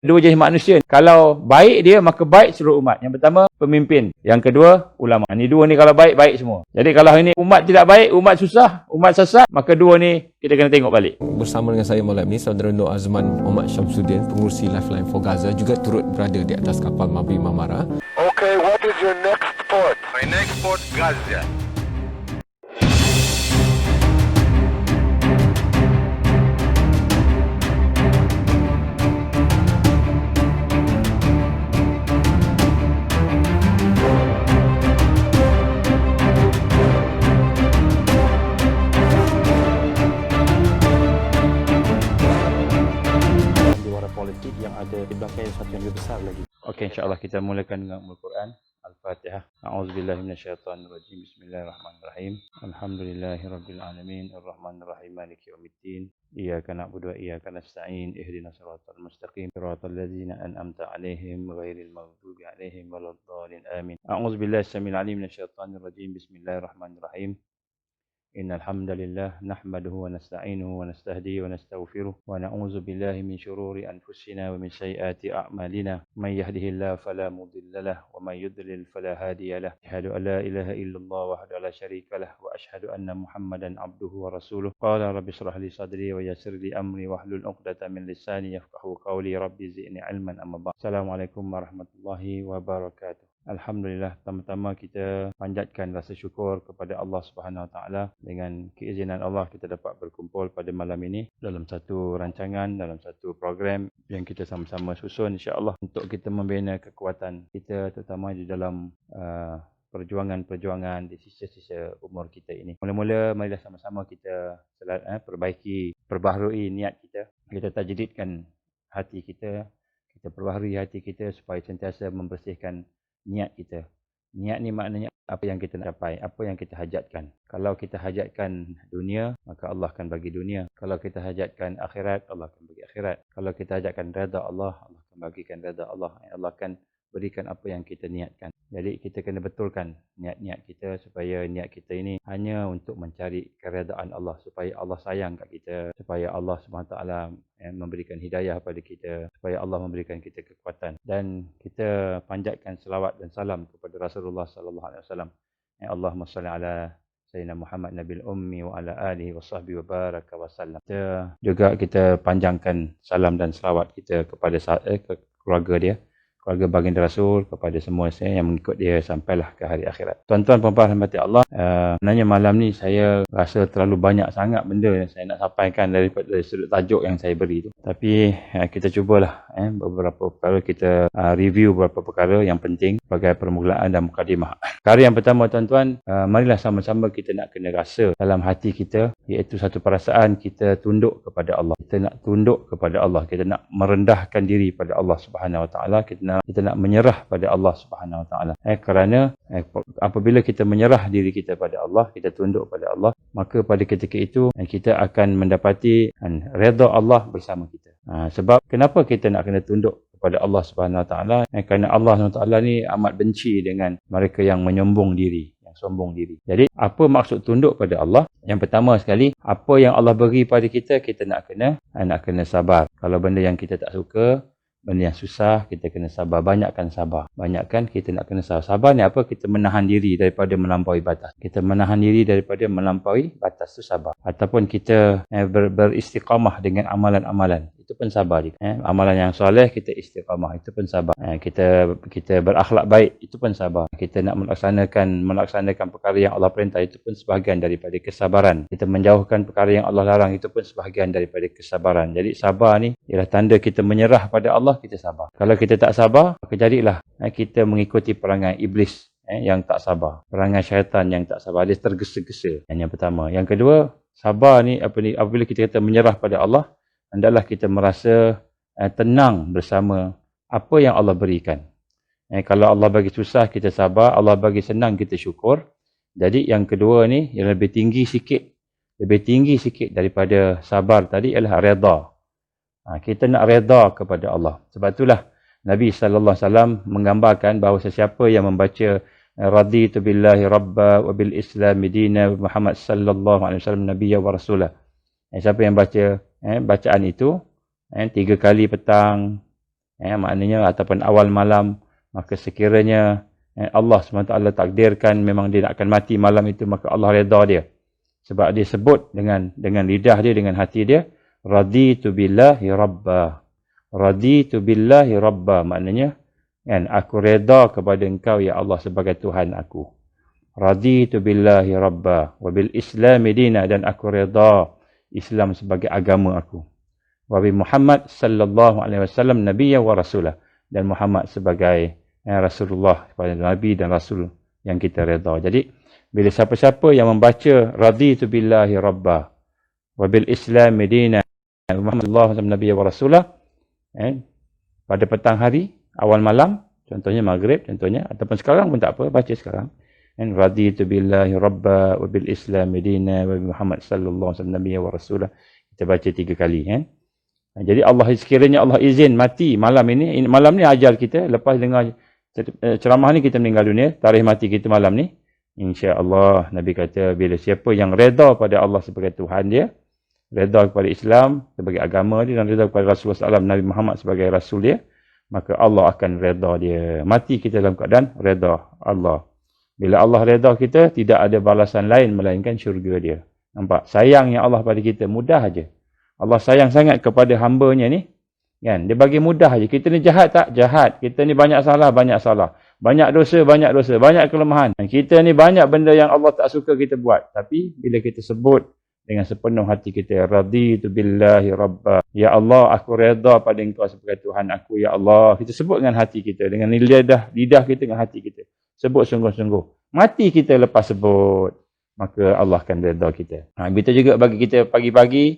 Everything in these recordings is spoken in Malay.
Dua jenis manusia. Kalau baik dia, maka baik seluruh umat. Yang pertama, pemimpin. Yang kedua, ulama. Ini dua ni kalau baik, baik semua. Jadi kalau ini umat tidak baik, umat susah, umat sesat, maka dua ni kita kena tengok balik. Bersama dengan saya malam ini, Saudara Nur Azman Muhammad Syamsuddin, pengurusi Lifeline for Gaza, juga turut berada di atas kapal Mabri Mamara. Okay, what is your next port? My next port, Gaza. politik yang ada di belakang satu yang lebih besar lagi. Okey, insya-Allah kita mulakan dengan Al-Quran. Al-Fatihah. A'udzubillahi minasyaitonirrajim. Bismillahirrahmanirrahim. Alhamdulillahirabbil alamin, arrahmanirrahim, maliki yaumiddin. Iyyaka na'budu wa iyyaka nasta'in. Ihdinas siratal mustaqim. Siratal ladzina an'amta 'alaihim ghairil maghdubi 'alaihim waladdallin. Amin. A'udzubillahi samil 'alim minasyaitonirrajim. Bismillahirrahmanirrahim. Innal hamdalillah nahmaduhu wa nasta'inuhu wa nastahdihi wa nastaghfiruh wa na'udzu billahi min shururi anfusina wa min sayyiati a'malina may yahdihillahu fala mudilla lahu wa may yudlil fala hadiya lahu asyhadu an la ilaha illallah wahdahu la syarika lahu wa asyhadu anna muhammadan abduhu wa rasuluh qala rabbi shrah li sadri wa yassir li amri wahlul 'uqdatam min lisani yafqahu qawli rabbi zidni ilman amma ba'd. Assalamualaikum warahmatullahi wabarakatuh. Alhamdulillah, pertama-tama kita panjatkan rasa syukur kepada Allah Subhanahu Wa Taala. Dengan keizinan Allah kita dapat berkumpul pada malam ini dalam satu rancangan, dalam satu program yang kita sama-sama susun insya-Allah untuk kita membina kekuatan kita terutama di dalam perjuangan-perjuangan di sisa-sisa umur kita ini. Mula-mula marilah sama-sama kita perbaharui niat kita. Kita tajdidkan hati kita, kita perbaharui hati kita supaya sentiasa membersihkan niat kita. Niat ni maknanya apa yang kita nak capai, apa yang kita hajatkan. Kalau kita hajatkan dunia, maka Allah akan bagi dunia. Kalau kita hajatkan akhirat, Allah akan bagi akhirat. Kalau kita hajatkan redha Allah, Allah akan bagikan redha Allah. Allah akan berikan apa yang kita niatkan. Jadi kita kena betulkan niat-niat kita supaya niat kita ini hanya untuk mencari keredaan Allah, supaya Allah sayang kat kita, supaya Allah SWT memberikan hidayah pada kita, supaya Allah memberikan kita kekuatan. Dan kita panjatkan selawat dan salam kepada Rasulullah sallallahu alaihi wasallam. Allahumma salli ala Sayyidina Muhammad Nabil Ummi wa ala alihi wa sahbihi wa baraka wa sallam. Kita panjangkan salam dan selawat kita kepada keluarga dia, keluarga baginda Rasul, kepada semua saya yang mengikut dia sampailah ke hari akhirat. Tuan-tuan puan-puan rahmati Allah, sebenarnya malam ni saya rasa terlalu banyak sangat benda yang saya nak sampaikan dari sudut tajuk yang saya beri tu. Tapi kita cubalah beberapa perkara kita review beberapa perkara yang penting sebagai permulaan dan mukadimah. Perkara yang pertama tuan-tuan, marilah sama-sama kita nak kena rasa dalam hati kita, iaitu satu perasaan kita tunduk kepada Allah. Kita nak tunduk kepada Allah, kita nak merendahkan diri pada Allah Subhanahu Wa Taala, kita nak menyerah pada Allah Subhanahu Wa Taala. Kerana apabila kita menyerah diri kita pada Allah, kita tunduk pada Allah, maka pada ketika itu kita akan mendapati redha Allah bersama kita. Sebab kenapa kita nak kena tunduk kepada Allah Subhanahu Wa Taala? Kerana Allah Subhanahu Wa Taala ni amat benci dengan mereka yang menyombong diri, yang sombong diri. Jadi apa maksud tunduk pada Allah? Yang pertama sekali, apa yang Allah beri pada kita, kita nak kena sabar. Kalau benda yang kita tak suka, benda yang susah, kita kena sabar. Banyakkan sabar. Banyakkan kita nak kena sabar. Sabar ni apa? Kita menahan diri daripada melampaui batas. Kita menahan diri daripada melampaui batas, tu sabar. Ataupun kita beristiqamah dengan amalan-amalan. Itu pun sabar juga. Amalan yang soleh, kita istiqamah. Itu pun sabar. Kita berakhlak baik. Itu pun sabar. Kita nak melaksanakan perkara yang Allah perintah. Itu pun sebahagian daripada kesabaran. Kita menjauhkan perkara yang Allah larang. Itu pun sebahagian daripada kesabaran. Jadi sabar ni ialah tanda kita menyerah pada Allah, kita sabar. Kalau kita tak sabar, maka jadilah kita mengikuti perangai iblis yang tak sabar. Perangai syaitan yang tak sabar. Dia tergesa-gesa. Yang pertama. Yang kedua, sabar ni apabila kita kata menyerah pada Allah, hendaklah kita merasa tenang bersama apa yang Allah berikan. Kalau Allah bagi susah, kita sabar. Allah bagi senang, kita syukur. Jadi yang kedua ni yang lebih tinggi sikit daripada sabar tadi ialah redha. Kita nak redha kepada Allah. Sebab itulah Nabi SAW menggambarkan bahawa sesiapa yang membaca raditu billahi rabba wa bil islami dina Muhammad sallallahu alaihi wasallam nabiyya wa rasulah. Siapa yang baca bacaan itu 3 kali petang, maknanya ataupun awal malam, maka sekiranya Allah SWT takdirkan memang dia nak akan mati malam itu, maka Allah redha dia. Sebab dia sebut dengan lidah dia, dengan hati dia, raditu billahi rabba. Raditu billahi rabba, maknanya kan, aku redha kepada engkau ya Allah sebagai Tuhan aku. Raditu billahi rabba wa bil islami dina, dan aku redha Islam sebagai agama aku. Wa bi Muhammad sallallahu alaihi wasallam nabiyya wa rasulah, dan Muhammad sebagai Rasulullah, kepada Nabi dan Rasul yang kita redha. Jadi bila siapa-siapa yang membaca raditu billahi rabba wa bil islami dina Muhammad sallallahu alaihi wasallam nabiyya wa rasulah, pada petang hari, awal malam, contohnya maghrib, contohnya, ataupun sekarang pun tak apa, baca sekarang. Raditu billahi rabba wa bil islam dina wa bi Muhammad sallallahu alaihi wasallam nabiyya wa rasulah. Kita baca 3 kali. Jadi Allah, sekiranya Allah izin mati malam ini, malam ni ajal kita, lepas dengar ceramah ni kita meninggal dunia, tarikh mati kita malam ni, insya-Allah Nabi kata bila siapa yang redha pada Allah sebagai Tuhan dia, redha kepada Islam sebagai agama dia, dan redha kepada Rasulullah SAW, Nabi Muhammad sebagai Rasul dia, maka Allah akan redha dia. Mati kita dalam keadaan redha Allah. Bila Allah redha kita, tidak ada balasan lain melainkan syurga dia. Nampak? Sayangnya Allah pada kita, mudah aja. Allah sayang sangat kepada hamba-Nya ni. Kan? Dia bagi mudah aja. Kita ni jahat tak? Jahat. Kita ni banyak salah, banyak salah. Banyak dosa, banyak kelemahan. Dan kita ni banyak benda yang Allah tak suka kita buat. Tapi bila kita sebut dengan sepenuh hati kita, raditu billahi rabba, ya Allah, aku redha pada engkau sebagai Tuhan aku, ya Allah. Kita sebut dengan hati kita, dengan lidah kita, dengan hati kita. Sebut sungguh-sungguh. Mati kita lepas sebut, maka Allah akan redha kita. Begitu juga bagi kita pagi-pagi,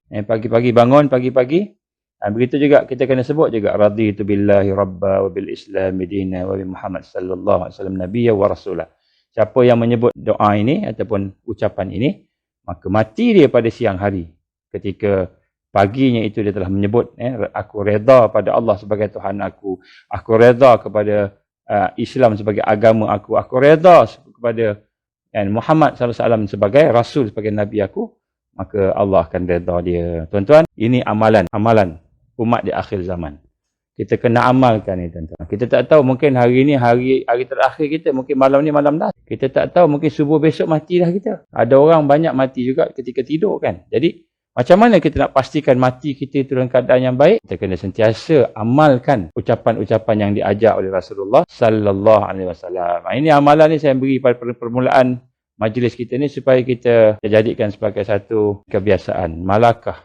bangun pagi-pagi. Begitu juga kita kena sebut juga, raditu billahi rabba wa bil islami dina wa bi Muhammad sallallahu alaihi wasallam nabiyya wa rasulah. Siapa yang menyebut doa ini ataupun ucapan ini, maka mati dia pada siang hari. Ketika paginya itu dia telah menyebut, aku redha pada Allah sebagai Tuhan aku. Aku redha kepada Islam sebagai agama aku. Aku redha kepada Muhammad SAW sebagai Rasul, sebagai Nabi aku. Maka Allah akan redha dia. Tuan-tuan, ini amalan umat di akhir zaman. Kita kena amalkan ni, tuan-tuan. Kita tak tahu, mungkin hari ni hari terakhir kita, mungkin malam ni malam dah. Kita tak tahu, mungkin subuh besok mati dah kita. Ada orang banyak mati juga ketika tidur kan. Jadi macam mana kita nak pastikan mati kita itu dalam keadaan yang baik? Kita kena sentiasa amalkan ucapan-ucapan yang diajar oleh Rasulullah sallallahu alaihi wasallam. Ini amalan ni saya beri pada permulaan majlis kita ni supaya kita jadikan sebagai satu kebiasaan, malakah.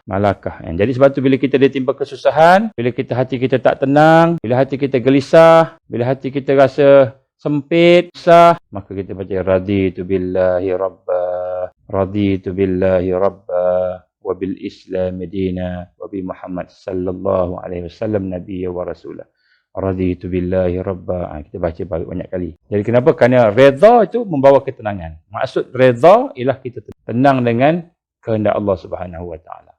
Jadi sebab tu bila kita ditimpa kesusahan, bila hati kita tak tenang, bila hati kita gelisah, bila hati kita rasa sempit, susah, maka kita baca raditu billahi rabba wa bil islam dina wa bi Muhammad sallallahu alaihi wasallam nabiyya wa rasulah. Raditu billahi rabba. Kita baca banyak kali. Jadi kenapa? Kerana redha itu membawa ketenangan. Maksud redha ialah kita tenang dengan kehendak Allah Subhanahu wa taala.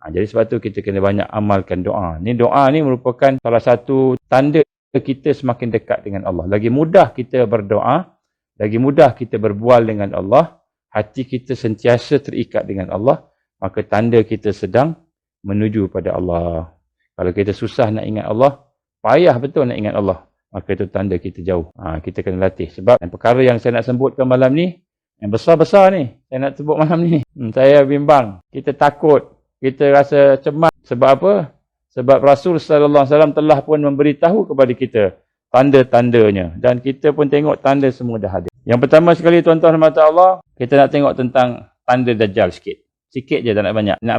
Jadi sebab tu kita kena banyak amalkan doa. Doa ni merupakan salah satu tanda kita semakin dekat dengan Allah. Lagi mudah kita berdoa, lagi mudah kita berbual dengan Allah, hati kita sentiasa terikat dengan Allah, maka tanda kita sedang menuju pada Allah. Kalau kita susah nak ingat Allah, payah betul nak ingat Allah, maka itu tanda kita jauh. Kita kena latih. Sebab perkara yang saya nak sebutkan malam ni, yang besar-besar ni, saya nak sebut malam ni, saya bimbang. Kita takut, kita rasa cemas. Sebab apa? Sebab Rasul sallallahu alaihi wasallam telah pun memberitahu kepada kita tanda-tandanya. Dan kita pun tengok tanda semua dah ada. Yang pertama sekali, tuan-tuan dan Allah, kita nak tengok tentang tanda Dajjal sikit. Sikit je, tak nak banyak. Nak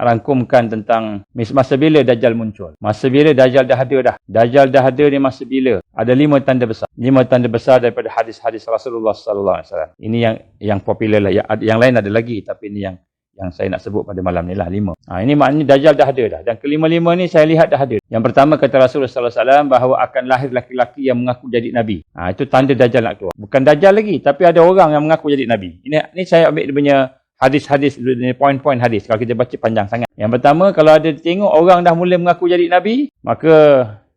rangkumkan tentang masa bila Dajjal muncul. Masa bila Dajjal dah ada dah. Dajjal dah ada ni masa bila? Ada 5 tanda besar. 5 tanda besar daripada hadis-hadis Rasulullah sallallahu alaihi wasallam. Ini yang popular lah. Yang lain ada lagi, tapi ini yang saya nak sebut pada malam ni lah, 5. Ini maknanya Dajjal dah ada dah. Dan kelima-lima ni saya lihat dah ada. Yang pertama kata Rasulullah sallallahu alaihi wasallam bahawa akan lahir laki-laki yang mengaku jadi nabi. Itu tanda Dajjal nak keluar. Bukan Dajjal lagi, tapi ada orang yang mengaku jadi nabi. Ini saya ambil dia punya hadis-hadis, poin-poin hadis. Kalau kita baca panjang sangat. Yang pertama, kalau ada tengok orang dah mula mengaku jadi nabi, maka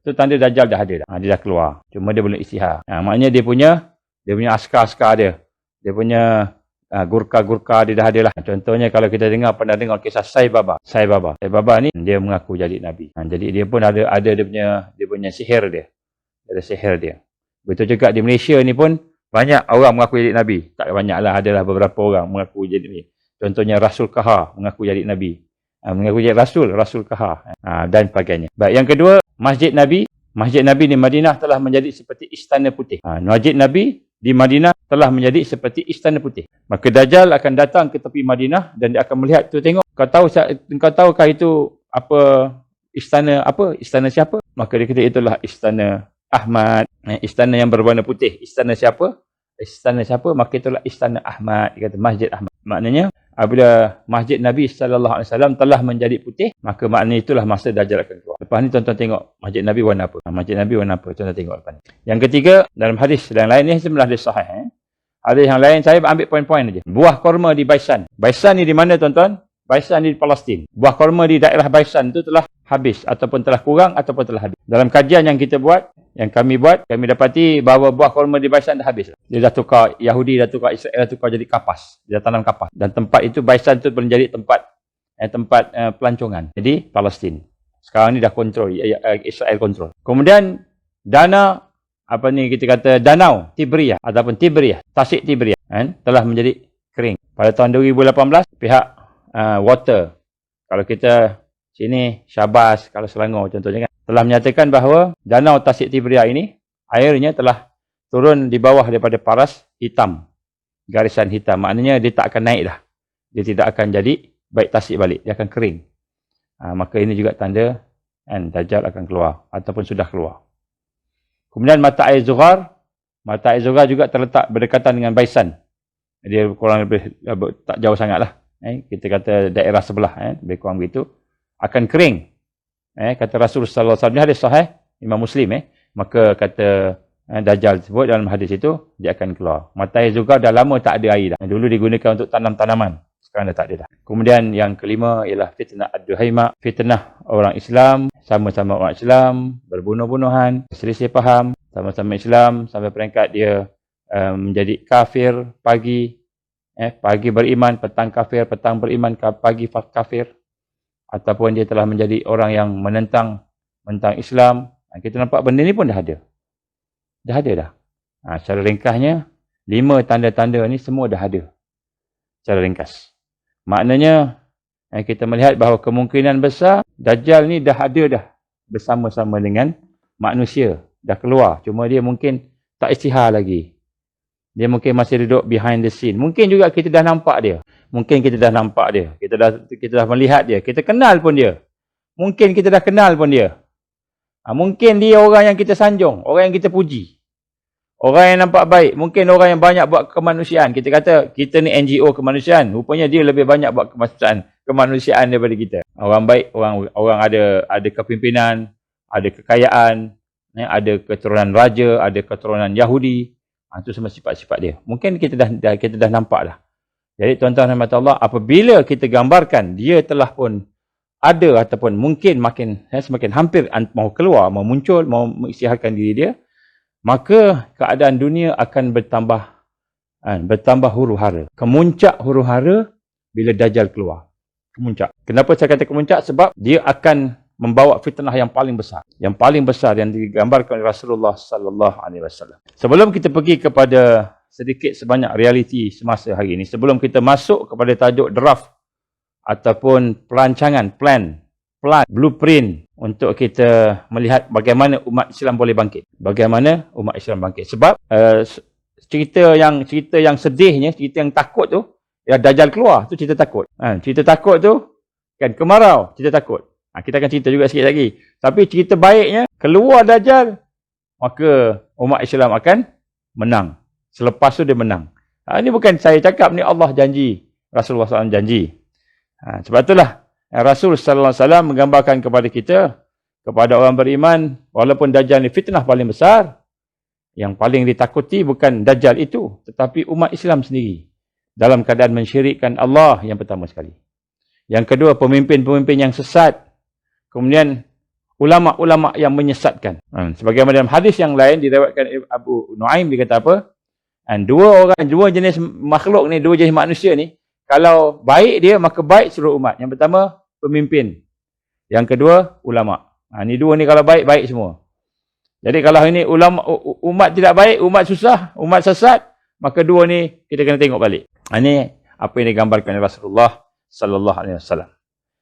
itu tanda Dajjal dah ada. Dia dah keluar. Cuma dia belum istihar. Maknanya dia punya askar-askar dia. Dia punya gurka-gurka dia dah ada lah. Contohnya kalau kita pernah dengar kisah Sai Baba. Sai Baba ni dia mengaku jadi Nabi. Jadi dia pun ada dia punya sihir dia. Ada sihir dia. Betul juga di Malaysia ni pun banyak orang mengaku jadi Nabi. Tak banyak lah, adalah beberapa orang mengaku jadi Nabi. Contohnya Rasul Kahar mengaku jadi Nabi. Mengaku jadi Rasul Kahar. Dan sebagainya. Baik, yang kedua, Masjid Nabi di Madinah telah menjadi seperti istana putih. Masjid Nabi di Madinah telah menjadi seperti istana putih. Maka Dajjal akan datang ke tepi Madinah dan dia akan melihat tu, tengok, kau tahukah itu istana siapa? Maka dia kata itulah istana Ahmad, istana yang berwarna putih. Istana siapa? Maka itulah istana Ahmad. Dia kata Masjid Ahmad. Maknanya apabila Masjid Nabi SAW telah menjadi putih, maka maknanya itulah masa Dajjal akan keluar. Lepas ni tuan-tuan tengok Masjid Nabi warna apa? Masjid Nabi warna apa? Tuan-tuan tengok lepas ni. Yang ketiga, dalam hadis yang lain ni sebenarnya hadis sahih. Hadis yang lain saya ambil poin-poin aja. Buah korma di Baisan. Baisan ni di mana tuan-tuan? Baisan ni di Palestin. Buah korma di daerah Baisan tu telah habis ataupun telah kurang ataupun telah habis. Dalam kajian yang kami buat, kami dapati bahawa buah korma di Baisan dah habis. Dia dah tukar, Yahudi dah tukar, Israel dah tukar jadi kapas. Dia dah tanam kapas. Dan tempat itu, Baisan tu menjadi tempat pelancongan. Jadi, Palestin. Sekarang ni dah kontrol, Israel kontrol. Kemudian, Danau Tiberiyah ataupun Tiberiyah, Tasik Tiberiyah telah menjadi kering. Pada tahun 2018, pihak water, kalau kita sini Syabas, kalau Selangor contohnya kan, telah menyatakan bahawa Danau Tasik Tiberiyah ini airnya telah turun di bawah daripada paras hitam, garisan hitam. Maknanya dia tak akan naik dah. Dia tidak akan jadi baik tasik balik, dia akan kering. Maka ini juga tanda Dajjal akan keluar ataupun sudah keluar. Kemudian mata air Zughar juga terletak berdekatan dengan Baisan. Dia kurang lebih tak jauh sangatlah. Kita kata daerah sebelah, lebih kurang begitu. Akan kering. Kata Rasulullah SAW, hadis sahih Imam Muslim. Maka kata Dajjal sebut dalam hadis itu, dia akan keluar. Mata air Zughar dah lama tak ada air dah. Dulu digunakan untuk tanam tanaman. Sekarang dah tak ada dah. Kemudian yang kelima ialah fitnah ad-duhaimah. Fitnah orang Islam, sama-sama orang Islam, berbunuh-bunuhan, selisih faham, sama-sama Islam, sampai peringkat dia menjadi kafir pagi, pagi beriman, petang kafir, petang beriman, pagi kafir. Ataupun dia telah menjadi orang yang menentang Islam. Kita nampak benda ni pun dah ada. Dah ada dah. Secara ringkasnya, 5 tanda-tanda ni semua dah ada. Secara ringkas. Maknanya, kita melihat bahawa kemungkinan besar, Dajjal ni dah ada dah bersama-sama dengan manusia. Dah keluar. Cuma dia mungkin tak isytihar lagi. Dia mungkin masih duduk behind the scene. Mungkin juga kita dah nampak dia. Kita dah melihat dia. Kita kenal pun dia. Mungkin kita dah kenal pun dia. Mungkin dia orang yang kita sanjung. Orang yang kita puji. Orang yang nampak baik. Mungkin orang yang banyak buat kemanusiaan. Kita kata, kita ni NGO kemanusiaan. Rupanya dia lebih banyak buat kemanusiaan daripada kita. Orang baik, orang ada kepimpinan, ada kekayaan, ada keturunan raja, ada keturunan Yahudi. Itu semua sifat-sifat dia. Mungkin kita dah nampak dah. Jadi tuan-tuan dan rahmat Allah, apabila kita gambarkan dia telah pun ada ataupun mungkin semakin hampir mau keluar, mau muncul, mau mengisytiharkan diri dia, maka keadaan dunia akan bertambah huru-hara. Kemuncak huru-hara bila Dajjal keluar. Kemuncak. Kenapa saya kata kemuncak? Sebab dia akan membawa fitnah yang paling besar. Yang paling besar yang digambarkan oleh Rasulullah SAW. Sebelum kita pergi kepada sedikit sebanyak realiti semasa hari ini, sebelum kita masuk kepada tajuk draft ataupun perancangan, plan, blueprint untuk kita melihat bagaimana umat Islam boleh bangkit. Bagaimana umat Islam bangkit. Sebab cerita yang sedihnya, cerita yang takut tu, ya Dajjal keluar, tu cerita takut. Cerita takut tu, kan kemarau, cerita takut. Kita akan cerita juga sikit lagi. Tapi cerita baiknya, keluar Dajjal, maka umat Islam akan menang. Selepas tu dia menang. Ini bukan saya cakap, ni Allah janji. Rasulullah SAW janji. Sebab itulah Rasul SAW menggambarkan kepada kita, kepada orang beriman, walaupun Dajjal ni fitnah paling besar, yang paling ditakuti bukan Dajjal itu, tetapi umat Islam sendiri. Dalam keadaan mensyirikkan Allah yang pertama sekali. Yang kedua, pemimpin-pemimpin yang sesat. Kemudian, ulama-ulama yang menyesatkan. Sebagaimana dalam hadis yang lain, diriwayatkan Abu Nuaim, dia kata apa? Dan dua jenis makhluk ni, dua jenis manusia ni, kalau baik dia, maka baik seluruh umat. Yang pertama, pemimpin. Yang kedua, ulama. Ni dua ni kalau baik, baik semua. Jadi kalau ini umat tidak baik, umat susah, umat sesat, maka dua ni kita kena tengok balik. Ini apa yang digambarkan oleh Rasulullah sallallahu alaihi wasallam.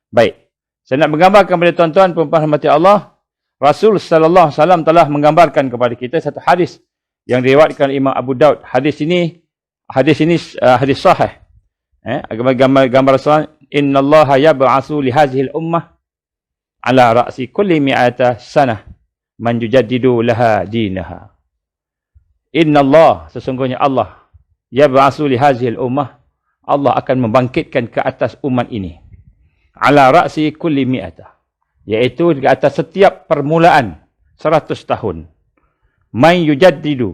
Baik. Saya nak menggambarkan kepada tuan-tuan perempuan rahmati Allah, Rasul sallallahu alaihi wasallam telah menggambarkan kepada kita satu hadis yang diriwayatkan Imam Abu Daud. Hadis ini hadis sahih. Gambar Rasul, innallaha yab'atsu li hadhihi al-ummah ala ra'si kulli mi'ata sanah man yujaddidu laha dinaha. Innallah, sesungguhnya Allah, yab'atsu li hadhihi al-ummah, Allah akan membangkitkan ke atas umat ini. Ala ra'si kulli mi'ata, iaitu di atas setiap permulaan 100 tahun. Man yujaddidu,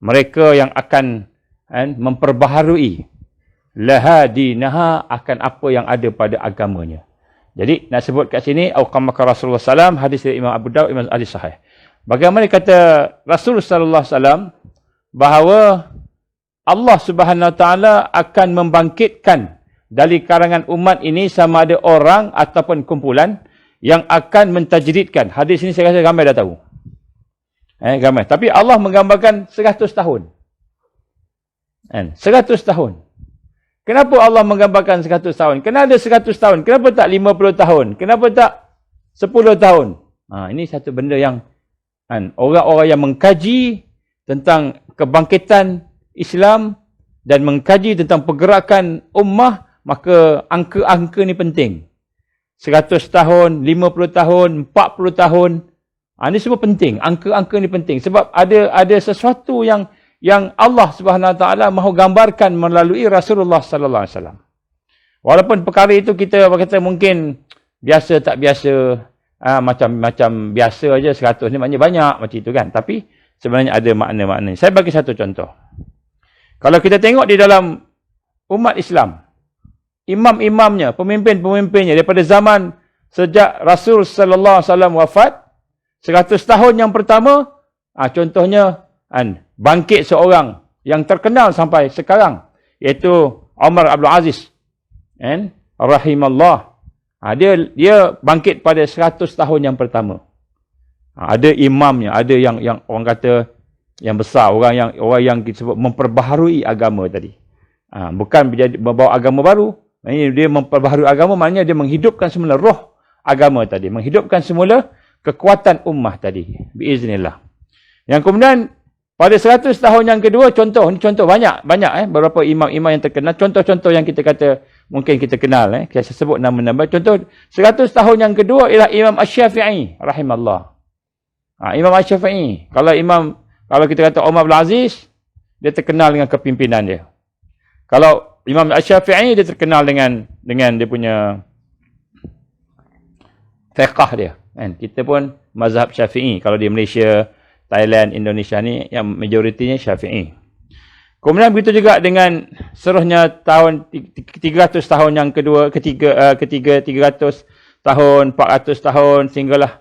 mereka yang akan memperbaharui laha dinaha, akan apa yang ada pada agamanya. Jadi nak sebut kat sini auqamaka Rasulullah sallam, hadis dari Imam Abu Daud, Imam hadis sahih. Bagaimana kata Rasul sallallahu alaihi wasallam bahawa Allah Subhanahu wa taala akan membangkitkan dari kalangan umat ini sama ada orang ataupun kumpulan yang akan mentajridkan. Hadis ini saya rasa ramai dah tahu. Ramai. Tapi Allah menggambarkan 100 tahun. 100 tahun. Kenapa Allah menggambarkan 100 tahun? Kenapa ada 100 tahun? Kenapa tak 50 tahun? Kenapa tak 10 tahun? Ini satu benda yang orang-orang yang mengkaji tentang kebangkitan Islam dan mengkaji tentang pergerakan ummah, maka angka-angka ni penting. 100 tahun, 50 tahun, 40 tahun. Ini semua penting. Angka-angka ni penting. Sebab ada sesuatu yang Allah Subhanahu Wa Taala mahu gambarkan melalui Rasulullah Sallallahu Alaihi Wasallam. Walaupun perkara itu kita kata mungkin biasa tak biasa, macam biasa aja 100 ni maknanya banyak macam itu kan. Tapi sebenarnya ada makna-makna. Saya bagi satu contoh. Kalau kita tengok di dalam umat Islam, imam-imamnya, pemimpin-pemimpinnya daripada zaman sejak Rasul Sallallahu Alaihi Wasallam wafat, 100 tahun yang pertama, contohnya bangkit seorang yang terkenal sampai sekarang, iaitu Umar Abdul Aziz, rahimallah. Dia bangkit pada 100 tahun yang pertama. Ada imamnya, ada yang orang kata yang besar, orang yang disebut memperbaharui agama tadi. Bukan membawa agama baru, maknanya dia memperbaharui agama, maknanya dia menghidupkan semula roh agama tadi, menghidupkan semula kekuatan ummah tadi, biiznillah. Yang kemudian pada 100 tahun yang kedua, contoh banyak beberapa imam-imam yang terkenal, contoh-contoh yang kita kata mungkin kita kenal, saya sebut nama-nama. Contoh 100 tahun yang kedua ialah Imam Asy-Syafi'i rahimallah. Imam Asy-Syafi'i, kalau kita kata Umar Abdul Aziz, dia terkenal dengan kepimpinan dia. Kalau Imam Asy-Syafi'i, dia terkenal dengan dia punya fiqh dia. Kita pun mazhab Syafi'i. Kalau di Malaysia, Thailand, Indonesia ni yang majoritinya Syafi'i. Kemudian begitu juga dengan seterusnya tahun 300 tahun yang ketiga 300 tahun, 400 tahun, sehinggalah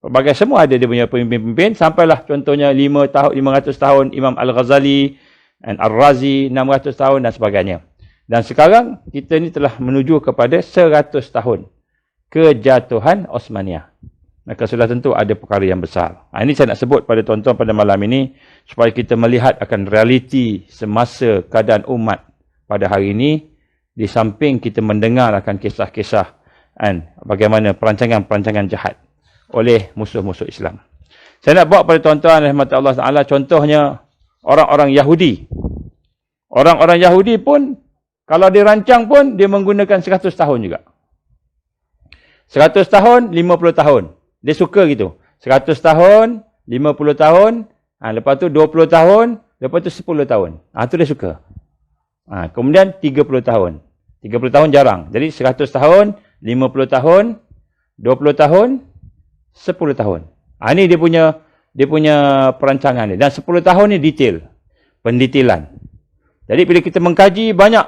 pelbagai semua ada dia punya pemimpin-pemimpin, sampailah contohnya 500 tahun Imam Al-Ghazali, Al-Razi 600 tahun dan sebagainya. Dan sekarang kita ni telah menuju kepada 100 tahun kejatuhan Osmaniyah. Maka sudah tentu ada perkara yang besar. Ini saya nak sebut pada tuan-tuan pada malam ini supaya kita melihat akan realiti semasa keadaan umat pada hari ini, di samping kita mendengar akan kisah-kisah bagaimana perancangan-perancangan jahat oleh musuh-musuh Islam. Saya nak bawa pada tuan-tuan rahmat Allah Taala contohnya orang-orang Yahudi. Orang-orang Yahudi pun kalau dirancang pun dia menggunakan 100 tahun juga. 100 tahun, 50 tahun. Dia suka gitu. 100 tahun, 50 tahun, lepas tu 20 tahun, lepas tu 10 tahun. Itu dia suka. Kemudian 30 tahun. 30 tahun jarang. Jadi 100 tahun, 50 tahun, 20 tahun, 10 tahun. Ini dia punya perancangan dia. Dan 10 tahun ni detail. Pendetailan. Jadi bila kita mengkaji banyak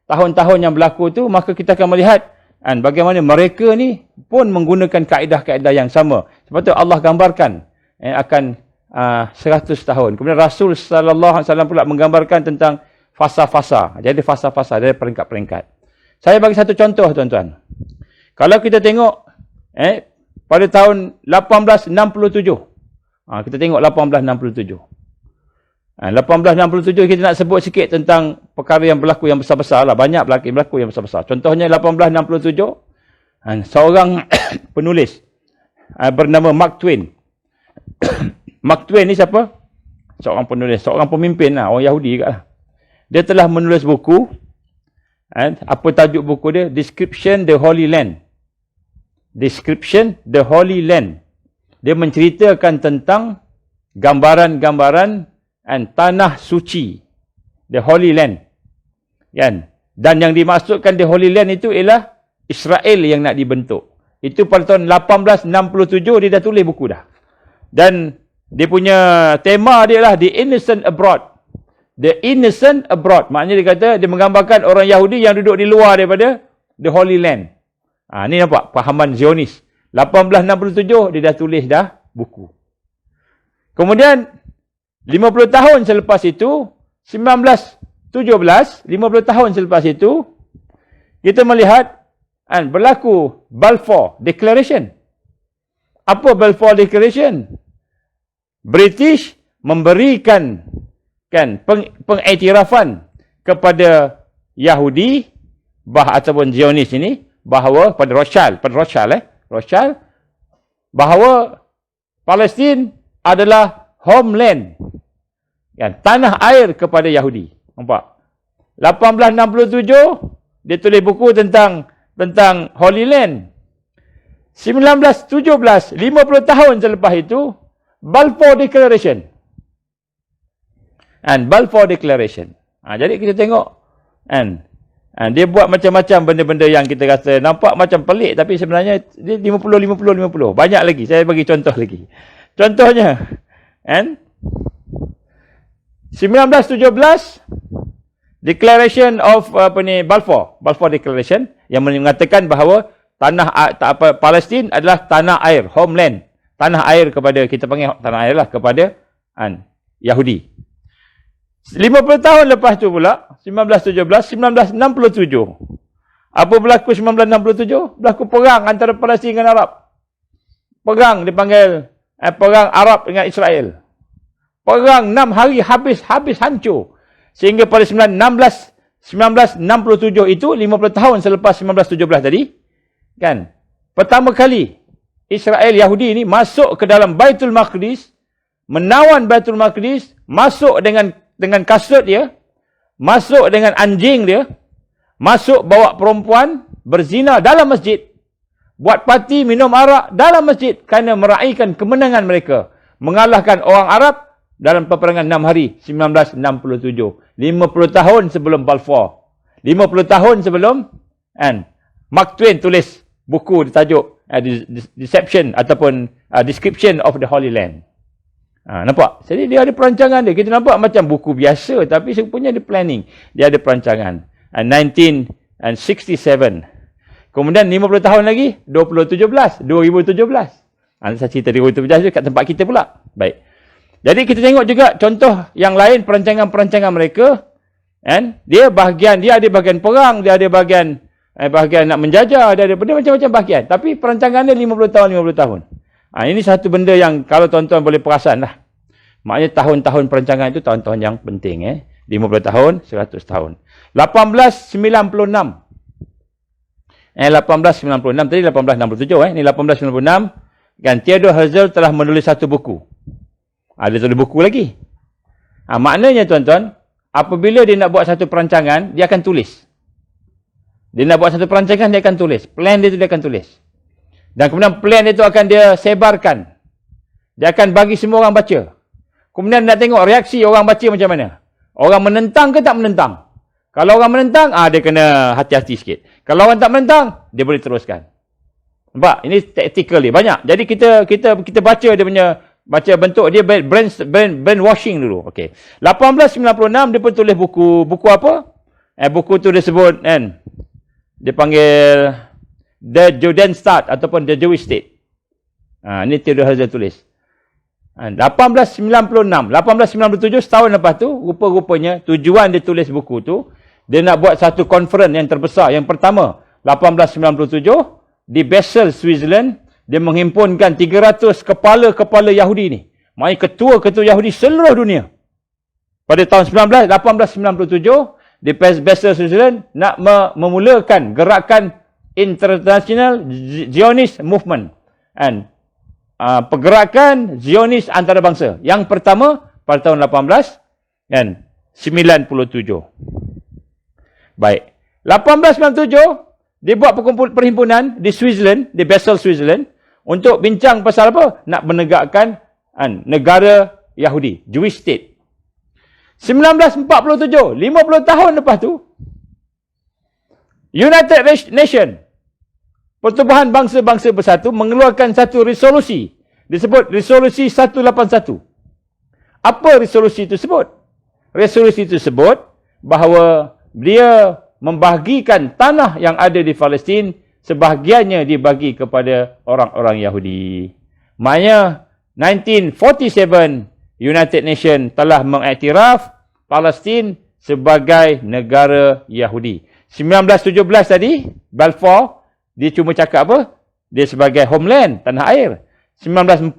tahun-tahun yang berlaku tu, maka kita akan melihat bagaimana mereka ni pun menggunakan kaedah-kaedah yang sama. Sebab tu Allah gambarkan akan 100 tahun. Kemudian Rasul sallallahu alaihi wasallam pula menggambarkan tentang fasa-fasa. Jadi fasa-fasa dari peringkat-peringkat. Saya bagi satu contoh tuan-tuan. Kalau kita tengok pada tahun 1867. Kita tengok 1867. 1867 kita nak sebut sikit tentang perkara yang berlaku yang besar-besar lah. Banyak berlaku yang besar-besar. Contohnya 1867. Seorang penulis bernama Mark Twain. Mark Twain ni siapa? Seorang penulis, seorang pemimpin lah, orang Yahudi juga lah. Dia telah menulis buku. Apa tajuk buku dia? Description the Holy Land. Description the Holy Land. Dia menceritakan tentang gambaran-gambaran tanah suci. The Holy Land. Kan? Dan yang dimaksudkan the Holy Land itu ialah Israel yang nak dibentuk. Itu pada tahun 1867 dia dah tulis buku dah. Dan dia punya tema dia lah The Innocent Abroad. The Innocent Abroad. Maknanya dia kata dia menggambarkan orang Yahudi yang duduk di luar daripada the Holy Land. Ni nampak fahaman Zionis. 1867 dia dah tulis dah buku. Kemudian 50 tahun selepas itu 1917, 50 tahun selepas itu kita melihat berlaku Balfour Declaration. Apa Balfour Declaration? British memberikan pengiktirafan kepada Yahudi ataupun Zionis ini bahawa pada Rothschild bahawa Palestin adalah homeland, tanah air kepada Yahudi. Nampak? 1867 dia tulis buku tentang Holy Land. 1917, 50 tahun selepas itu, Balfour Declaration. Balfour Declaration. Jadi kita tengok, dia buat macam-macam benda-benda yang kita rasa nampak macam pelik, tapi sebenarnya dia 50. Banyak lagi. Saya bagi contoh lagi. Contohnya, 1917, Declaration of Balfour Declaration yang mengatakan bahawa Palestin adalah tanah air, homeland, tanah air kepada, kita panggil tanah air lah, kepada Yahudi. 50 tahun lepas tu pula, 1917, 1967. Apa berlaku 1967? Berlaku perang antara Palestin dengan Arab. Perang dipanggil perang Arab dengan Israel. Perang 6 hari habis hancur. Sehingga pada 1967 itu, 50 tahun selepas 1917 tadi, pertama kali Israel Yahudi ini masuk ke dalam Baitul Maqdis, menawan Baitul Maqdis, masuk dengan kasut dia, masuk dengan anjing dia, masuk bawa perempuan, berzina dalam masjid, buat parti, minum arak dalam masjid kerana meraihkan kemenangan mereka, mengalahkan orang Arab dalam peperangan 6 hari 1967. 50 tahun sebelum Balfour. 50 tahun sebelum Mark Twain tulis buku ditajuk Deception ataupun Description of the Holy Land. Nampak? Jadi dia ada perancangan dia. Kita nampak macam buku biasa, tapi sebenarnya dia planning. Dia ada perancangan. 1967. Kemudian 50 tahun lagi, 2017. Saya cerita 2017 kat tempat kita pula. Baik. Jadi kita tengok juga contoh yang lain perancangan-perancangan mereka. Dia ada bahagian perang, dia ada bahagian nak menjajah, dia ada macam-macam bahagian. Tapi perancangannya 50 tahun. Ini satu benda yang kalau tuan-tuan boleh perasan lah. Maknanya tahun-tahun perancangan itu tahun-tahun yang penting. 50 tahun, 100 tahun. 1896. 1896 tadi 1867. Ini 1896. Theodore Herzl telah menulis satu buku. Dia tulis buku lagi. Maknanya tuan-tuan, apabila dia nak buat satu perancangan, dia akan tulis. Dia nak buat satu perancangan, dia akan tulis. Plan dia tu dia akan tulis. Dan kemudian plan itu akan dia sebarkan. Dia akan bagi semua orang baca. Kemudian nak tengok reaksi orang baca macam mana. Orang menentang ke tak menentang. Kalau orang menentang, dia kena hati-hati sikit. Kalau orang tak menentang, dia boleh teruskan. Nampak? Ini tactical dia. Banyak. Jadi kita baca dia punya, baca bentuk dia brainwashing dulu. Okey. 1896 dia pun tulis buku. Buku apa? Buku tu dia sebut, dia panggil The Judean State ataupun The Jewish State. Ini Theodore Herzl tulis. 1896, 1897 setahun lepas tu, rupa-rupanya tujuan dia tulis buku tu, dia nak buat satu conference yang terbesar. Yang pertama, 1897 di Basel, Switzerland, dia menghimpunkan 300 kepala-kepala Yahudi ni. Maksudnya ketua-ketua Yahudi seluruh dunia. Pada tahun 1897 di Basel, Switzerland, nak memulakan gerakan International Zionist Movement. Pergerakan Zionis antarabangsa. Yang pertama pada tahun 1897. Baik. 1897 dia buat perhimpunan di Switzerland, di Basel, Switzerland, untuk bincang pasal apa? Nak menegakkan negara Yahudi, Jewish State. 1947, 50 tahun lepas tu, United Nations, Pertubuhan Bangsa-Bangsa Bersatu, mengeluarkan satu resolusi. Disebut Resolusi 181. Apa resolusi tersebut? Resolusi tersebut bahawa dia membahagikan tanah yang ada di Palestin, sebahagiannya dibagi kepada orang-orang Yahudi. Maknanya 1947 United Nations telah mengiktiraf Palestin sebagai negara Yahudi. 1917 tadi, Balfour, dia cuma cakap apa? Dia sebagai homeland, tanah air. 1947,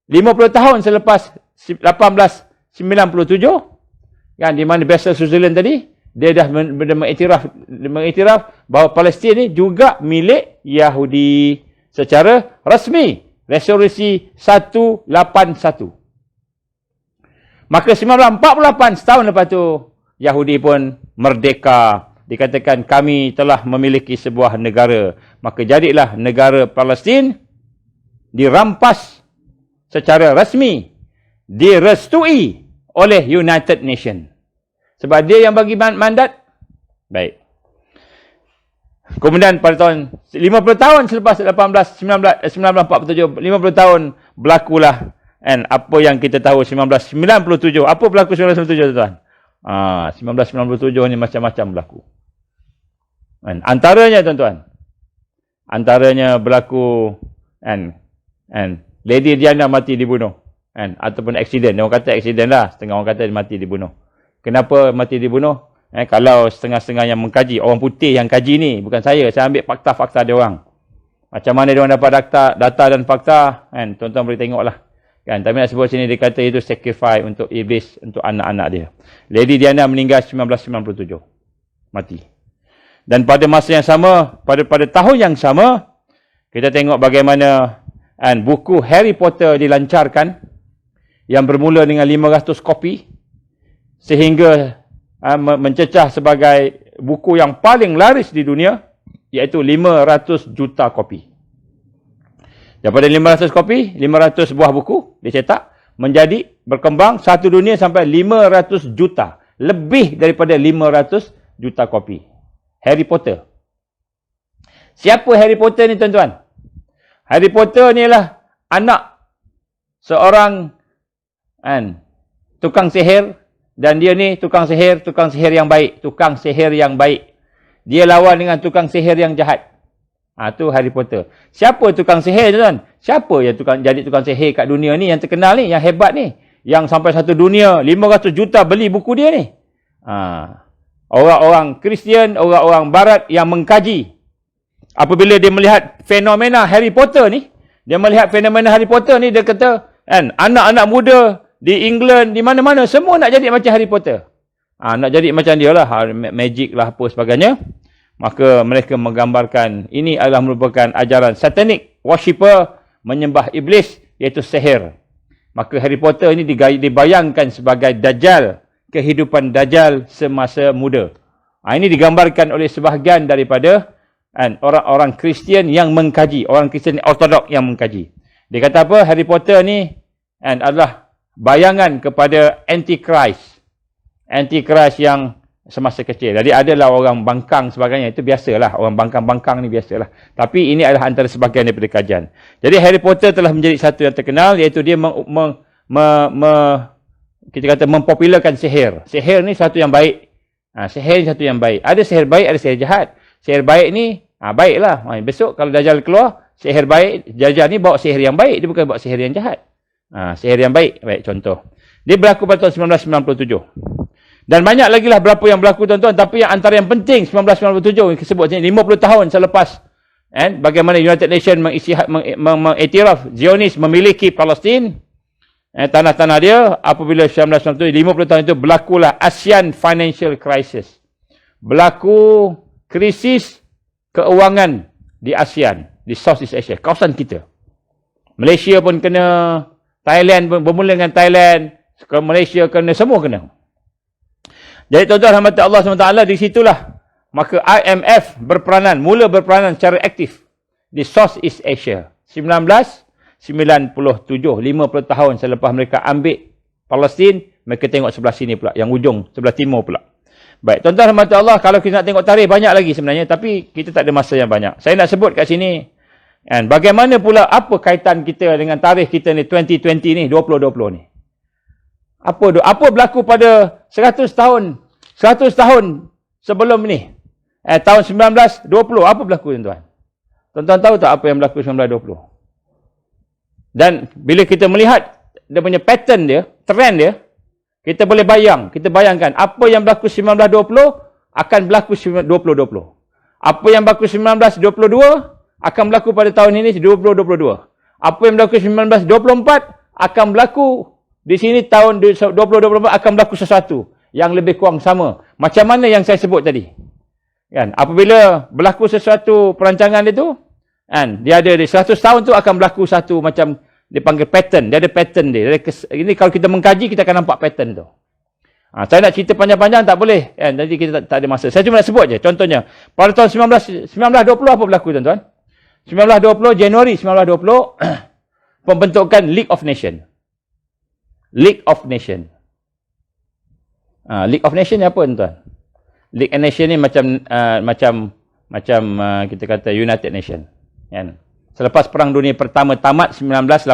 50 tahun selepas 1897, kan, di mana Basel, Switzerland tadi, dia dah mengiktiraf bahawa Palestin ni juga milik Yahudi secara rasmi. Resolusi 181. Maka 1948, setahun lepas tu, Yahudi pun merdeka. Dikatakan kami telah memiliki sebuah negara. Maka jadilah negara Palestin dirampas secara rasmi, direstui oleh United Nations. Sebab dia yang bagi mandat. Baik. Kemudian pada tahun 50 tahun selepas 1947, 50 tahun berlakulah apa yang kita tahu 1997. Apa berlaku 1997 tuan? 1997 ni macam-macam berlaku. Antaranya tuan-tuan, antaranya berlaku Lady Diana mati dibunuh, ataupun aksiden. Orang kata aksiden lah, setengah orang kata mati dibunuh. Kenapa mati dibunuh? Kalau setengah-setengah yang mengkaji, orang putih yang kaji ni, bukan saya ambil fakta-fakta dia orang. Macam mana dia orang dapat data dan fakta, tuan-tuan boleh tengoklah. Tapi nak sebut sini dia kata itu sacrifice untuk iblis, untuk anak-anak dia. Lady Diana meninggal 1997. Mati. Dan pada masa yang sama, pada tahun yang sama, kita tengok bagaimana buku Harry Potter dilancarkan, yang bermula dengan 500 kopi, sehingga mencecah sebagai buku yang paling laris di dunia, iaitu 500 juta kopi. Daripada 500 kopi, 500 buah buku dicetak, menjadi berkembang satu dunia sampai 500 juta. Lebih daripada 500 juta kopi. Harry Potter. Siapa Harry Potter ni tuan-tuan? Harry Potter ni adalah anak seorang tukang sihir. Dan dia ni tukang sihir yang baik. Tukang sihir yang baik. Dia lawan dengan tukang sihir yang jahat. Tu Harry Potter. Siapa tukang sihir tuan? Siapa yang jadi tukang sihir kat dunia ni, yang terkenal ni, yang hebat ni? Yang sampai satu dunia 500 juta beli buku dia ni. Orang-orang Kristian, orang-orang Barat yang mengkaji. Apabila dia melihat fenomena Harry Potter ni, dia kata, anak-anak muda di England, di mana-mana, semua nak jadi macam Harry Potter. Nak jadi macam dia lah, magic lah, apa sebagainya. Maka mereka menggambarkan, ini adalah merupakan ajaran satanik, worshipper, menyembah iblis, iaitu sihir. Maka Harry Potter ini dibayangkan sebagai Dajjal, kehidupan Dajjal semasa muda. Ini digambarkan oleh sebahagian daripada orang-orang Kristian yang mengkaji, orang Kristian Ortodok yang mengkaji. Dia kata apa? Harry Potter ni adalah bayangan kepada Antichrist. Antichrist yang semasa kecil. Jadi adalah orang bangkang sebagainya. Itu biasalah. Orang bangkang-bangkang ni biasalah. Tapi ini adalah antara sebahagian daripada kajian. Jadi Harry Potter telah menjadi satu yang terkenal, iaitu dia kita kata mempopularkan sihir. Sihir ni satu yang baik. Sihir ni satu yang baik. Ada sihir baik, ada sihir jahat. Sihir baik ni, baiklah. Besok kalau Dajjal keluar, Sihir baik, Jajah ni bawa sihir yang baik, dia bukan bawa sihir yang jahat. Sihir yang baik, baik contoh. Dia berlaku pada tahun 1997. Dan banyak lagi lah berapa yang berlaku tuan-tuan, tapi yang antara yang penting 1997 yang disebut sini 50 tahun selepas bagaimana United Nations mengiktiraf Zionis memiliki Palestin, tanah-tanah dia, apabila 1997, 50 tahun itu berlakulah ASEAN Financial Crisis. Berlaku krisis keuangan di ASEAN, di Southeast Asia, kawasan kita. Malaysia pun kena, Thailand pun bermula dengan Thailand, Malaysia kena, semua kena. Jadi tuan-tuan rahmat Allah SWT, di situlah maka IMF mula berperanan secara aktif di Southeast Asia. 1997, 50 tahun selepas mereka ambil Palestin, mereka tengok sebelah sini pula, yang ujung, sebelah timur pula. Baik, tuan-tuan rahmat Allah, kalau kita nak tengok tarikh banyak lagi sebenarnya, tapi kita tak ada masa yang banyak. Saya nak sebut kat sini, bagaimana pula, apa kaitan kita dengan tarikh kita ni, 2020 ni, 2020 ni. Apa berlaku pada 100 tahun sebelum ni? Tahun 1920, apa berlaku tuan-tuan? Tuan-tuan tahu tak apa yang berlaku 1920? Dan bila kita melihat dia punya pattern dia, trend dia, kita boleh bayangkan apa yang berlaku 1920 akan berlaku 2020. Apa yang berlaku 1922 akan berlaku pada tahun ini 2022. Apa yang berlaku 1924 akan berlaku di sini tahun 2024 akan berlaku sesuatu yang lebih kurang sama. Macam mana yang saya sebut tadi? Kan? Apabila berlaku sesuatu perancangan itu, dia ada di 100 tahun tu akan berlaku satu macam dipanggil pattern. Dia ada pattern dia. Ini kalau kita mengkaji, kita akan nampak pattern tu. Saya nak cerita panjang-panjang tak boleh. Nanti kita tak ada masa. Saya cuma nak sebut je. Contohnya, pada tahun 1920 apa berlaku tuan-tuan? 1920, Januari 1920, pembentukan League of Nations. League of Nations. League of Nations ni apa tuan-tuan? League of Nations ni macam kita kata United Nations. Kan? Selepas Perang Dunia Pertama tamat 1918,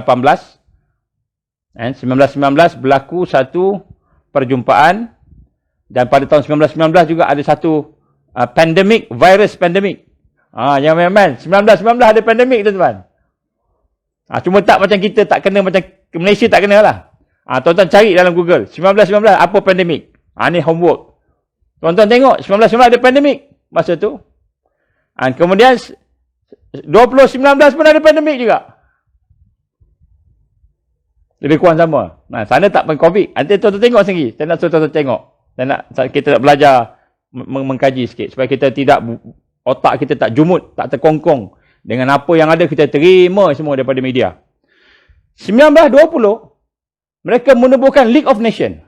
1919 berlaku satu perjumpaan, dan pada tahun 1919 juga ada satu virus pandemik. Yang memang 1919 ada pandemik tuan-tuan. Cuma tak macam kita tak kena, macam Malaysia tak kena lah. Tuan-tuan cari dalam Google 1919 apa pandemik. Ni homework. Tuan-tuan tengok 1919 ada pandemik masa tu. Kemudian 2019 pun ada pandemik juga. Lebih kurang sama. Sana tak COVID. Nanti tuan-tuan tengok sendiri. Saya nak suruh tuan-tuan tengok. Kita nak belajar mengkaji sikit. Supaya kita tidak, otak kita tak jumut, tak terkongkong. Dengan apa yang ada kita terima semua daripada media. 1920, mereka menubuhkan League of Nations.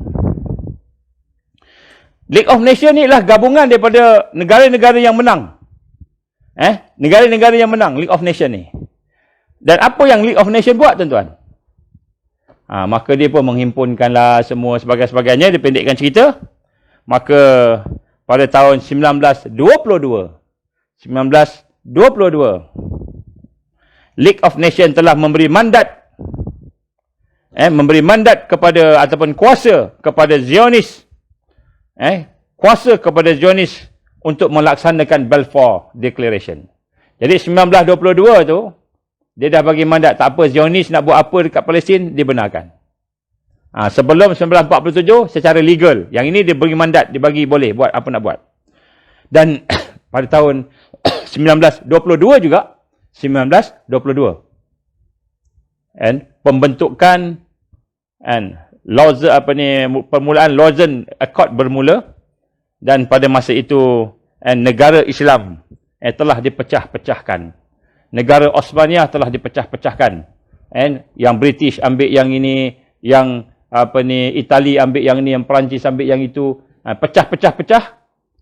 League of Nations ni adalah gabungan daripada negara-negara yang menang. Negara-negara yang menang, League of Nations ni. Dan apa yang League of Nations buat tuan-tuan? Maka dia pun menghimpunkanlah semua sebagainya, dipendekkan cerita. Maka pada tahun 1922, League of Nations telah memberi mandat kepada, ataupun kuasa kepada Zionis, kuasa kepada Zionis untuk melaksanakan Balfour Declaration. Jadi 1922 tu, dia dah bagi mandat, tak apa Zionis nak buat apa dekat Palestin, dibenarkan. Sebelum 1947, secara legal, yang ini dia bagi mandat, dia bagi boleh buat apa nak buat. Dan pada tahun 1922 juga, 1922, pembentukan permulaan Lausanne Accord bermula, dan pada masa itu negara Islam telah dipecah-pecahkan. Negara Osmaniyah telah dipecah-pecahkan. Yang British ambil yang ini, yang Itali ambil yang ini, yang Perancis ambil yang itu, pecah-pecah-pecah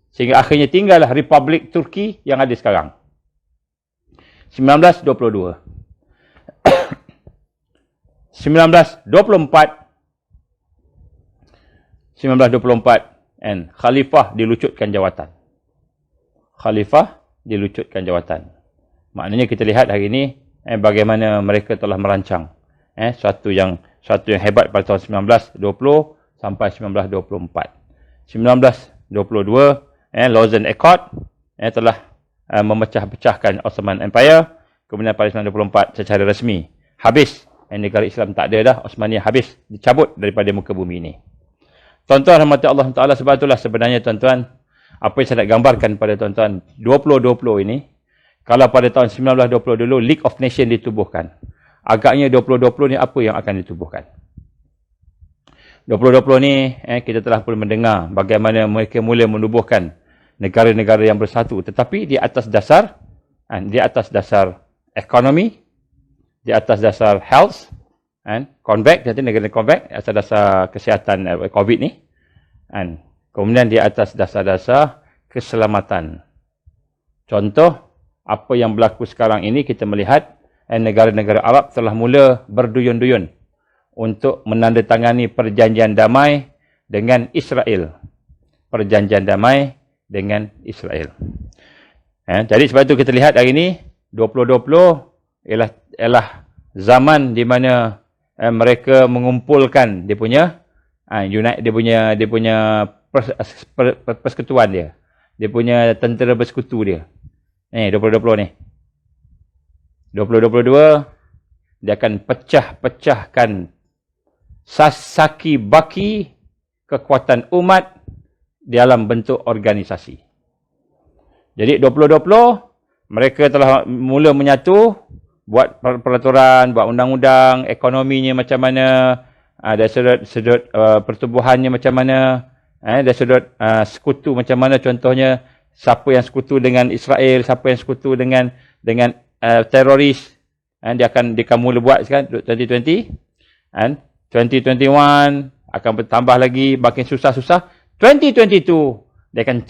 sehingga akhirnya tinggallah Republik Turki yang ada sekarang. 1922. 1924 Khalifah dilucutkan jawatan. Maknanya kita lihat hari ini bagaimana mereka telah merancang suatu yang hebat pada tahun 1920 sampai 1924. 1922 Lausanne Accord telah memecah-pecahkan Ottoman Empire, Kemudian pada 1924 secara rasmi habis. Negara Islam tak ada dah. Osmaniyah habis, dicabut daripada muka bumi ini. Tuan-tuan rahmati Allah Ta'ala, sebab itulah sebenarnya tuan-tuan, apa yang saya nak gambarkan pada tuan-tuan, 2020 ini, kalau pada tahun 1920 dulu, League of Nations ditubuhkan. Agaknya 2020 ni apa yang akan ditubuhkan? 2020 ni, kita telah pun mendengar bagaimana mereka mula menubuhkan negara-negara yang bersatu. Tetapi di atas dasar ekonomi, di atas dasar health, convact, nanti negara convact, atas dasar kesihatan COVID ni, kemudian di atas dasar-dasar keselamatan. Contoh, apa yang berlaku sekarang ini, kita melihat negara-negara Arab telah mula berduyun-duyun untuk menandatangani perjanjian damai dengan Israel. Perjanjian damai dengan Israel. Jadi sebab itu kita lihat hari ini, 2020 ialah zaman di mana mereka mengumpulkan dia punya persekutuan dia. Dia punya tentera bersekutu dia. 2020 ni. 2022 dia akan pecah-pecahkan saki baki kekuatan umat dalam bentuk organisasi. Jadi 2020 mereka telah mula menyatu, buat peraturan, buat undang-undang, ekonominya macam mana, dari sudut pertubuhannya macam mana, dari sudut sekutu macam mana, contohnya siapa yang sekutu dengan Israel, siapa yang sekutu dengan teroris, dia akan mula buat sekarang 2020, 2021 akan bertambah lagi, makin susah-susah. 2022 dia akan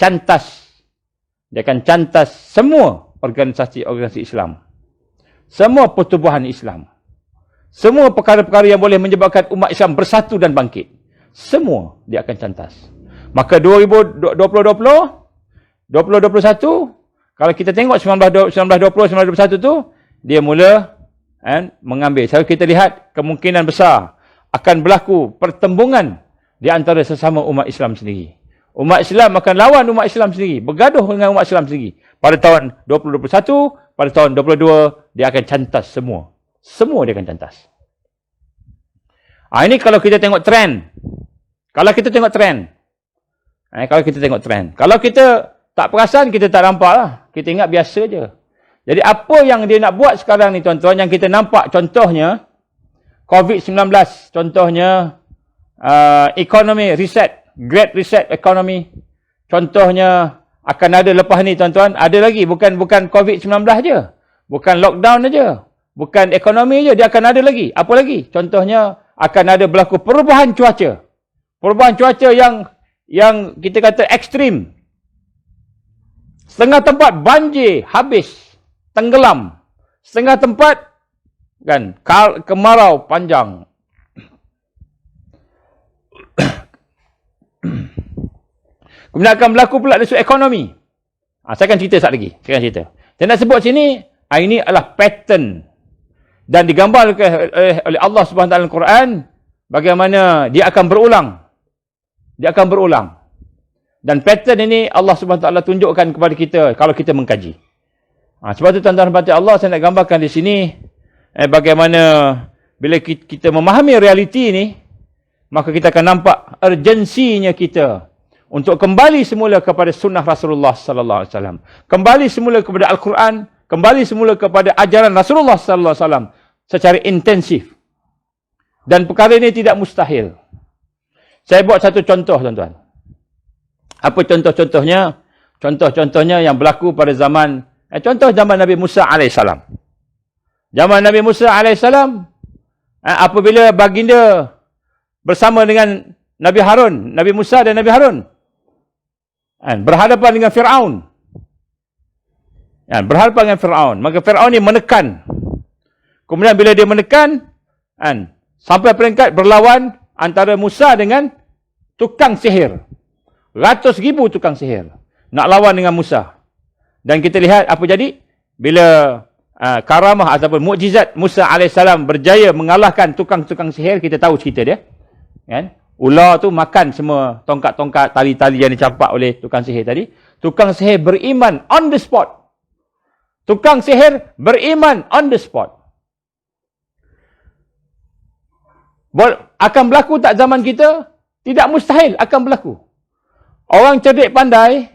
cantas semua organisasi Islam. Semua pertubuhan Islam. Semua perkara-perkara yang boleh menyebabkan umat Islam bersatu dan bangkit. Semua dia akan cantas. Maka 2020, 2021, kalau kita tengok 1920, 1921 tu, dia mula mengambil. Kalau kita lihat, kemungkinan besar akan berlaku pertembungan di antara sesama umat Islam sendiri. Umat Islam akan lawan umat Islam sendiri. Bergaduh dengan umat Islam sendiri. Pada tahun 2021, pada tahun 2022, dia akan cantas semua. Semua dia akan cantas. Ini kalau kita tengok trend. Kalau kita tengok trend. Kalau kita tak perasan, kita tak nampak lah. Kita ingat biasa je. Jadi apa yang dia nak buat sekarang ni tuan-tuan, yang kita nampak contohnya, COVID-19, contohnya economy reset, great reset economy. Contohnya akan ada lepas ni tuan-tuan, ada lagi, bukan COVID-19 je. Bukan lockdown aja. Bukan ekonomi je, dia akan ada lagi. Apa lagi? Contohnya akan ada berlaku perubahan cuaca. Perubahan cuaca yang kita kata ekstrim. Setengah tempat banjir, habis, tenggelam. Setengah tempat kan kemarau panjang. Kemudian akan berlaku pula dari sudut ekonomi. Saya akan cerita sekejap lagi. Saya nak sebut sini, ini adalah pattern. Dan digambarkan oleh Allah SWT dalam Quran, bagaimana dia akan berulang. Dia akan berulang. Dan pattern ini Allah SWT tunjukkan kepada kita kalau kita mengkaji. Sebab itu tuan-tuan dan Allah, saya nak gambarkan di sini bagaimana bila kita memahami realiti ini, maka kita akan nampak urgensinya kita untuk kembali semula kepada sunnah Rasulullah sallallahu alaihi wasallam. Kembali semula kepada Al-Quran, kembali semula kepada ajaran Rasulullah sallallahu alaihi wasallam secara intensif. Dan perkara ini tidak mustahil. Saya buat satu contoh tuan-tuan. Apa contoh-contohnya? Contoh-contohnya yang berlaku pada zaman zaman Nabi Musa alaihissalam. Zaman Nabi Musa alaihissalam, apabila baginda bersama dengan Nabi Harun, Nabi Musa dan Nabi Harun berhadapan dengan Fir'aun. Berhadapan dengan Fir'aun. Maka Fir'aun ni menekan. Kemudian bila dia menekan, sampai peringkat berlawan antara Musa dengan tukang sihir. Ratus ribu tukang sihir nak lawan dengan Musa. Dan kita lihat apa jadi bila karamah ataupun mukjizat Musa AS berjaya mengalahkan tukang-tukang sihir. Kita tahu cerita dia, kan? Ular tu makan semua tongkat-tongkat, tali-tali yang dicampak oleh tukang sihir tadi. Tukang sihir beriman on the spot. Tukang sihir beriman on the spot. Akan berlaku tak zaman kita? Tidak mustahil akan berlaku. Orang cerdik pandai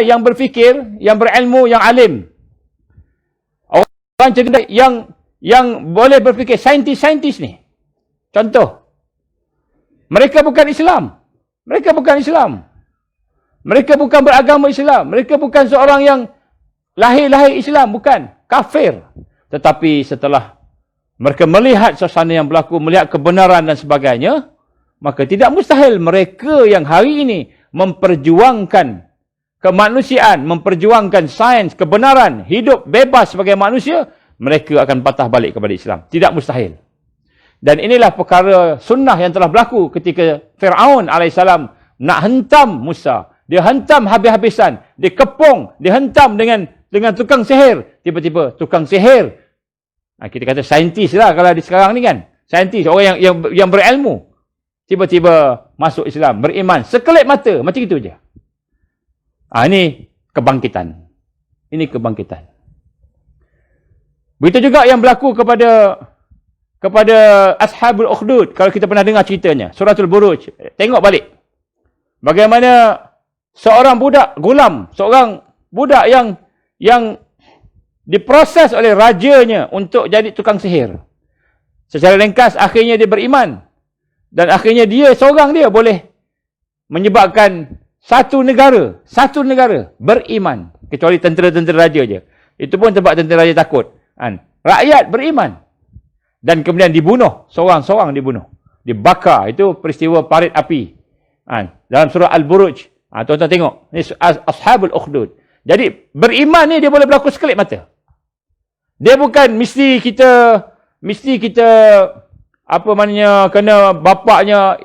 yang berfikir, yang berilmu, yang alim. Orang cerdik yang boleh berfikir, saintis ni. Contoh, mereka bukan Islam. Mereka bukan beragama Islam. Mereka bukan seorang yang lahir Islam. Bukan. Kafir. Tetapi setelah mereka melihat suasana yang berlaku, melihat kebenaran dan sebagainya, maka tidak mustahil mereka yang hari ini memperjuangkan kemanusiaan, memperjuangkan sains, kebenaran, hidup bebas sebagai manusia, mereka akan patah balik kepada Islam. Tidak mustahil. Dan inilah perkara sunnah yang telah berlaku ketika Fir'aun AS nak hentam Musa. Dia hentam habis-habisan. Dia kepung. Dia hentam dengan tukang sihir. Tiba-tiba tukang sihir. Kita kata saintis lah kalau di sekarang ni kan. Saintis. Orang yang berilmu. Tiba-tiba masuk Islam. Beriman. Sekelip mata. Macam itu je. Ini kebangkitan. Ini kebangkitan. Begitu juga yang berlaku kepada Ashabul Ukhdud. Kalau kita pernah dengar ceritanya. Suratul Buruj. Tengok balik. Bagaimana seorang budak gulam. Seorang budak yang diproses oleh rajanya untuk jadi tukang sihir. Secara ringkas, akhirnya dia beriman. Dan akhirnya dia, seorang dia boleh menyebabkan satu negara beriman. Kecuali tentera-tentera raja je. Itu pun tempat tentera raja takut. Rakyat beriman. Dan kemudian dibunuh. Seorang-seorang dibunuh. Dibakar. Itu peristiwa parit api. Dalam surah Al-Buruj. Tuan-tuan tengok. Ini Ashabul Ukhdud. Jadi beriman ni dia boleh berlaku sekelip mata. Dia bukan mesti kita apa maknanya kena bapaknya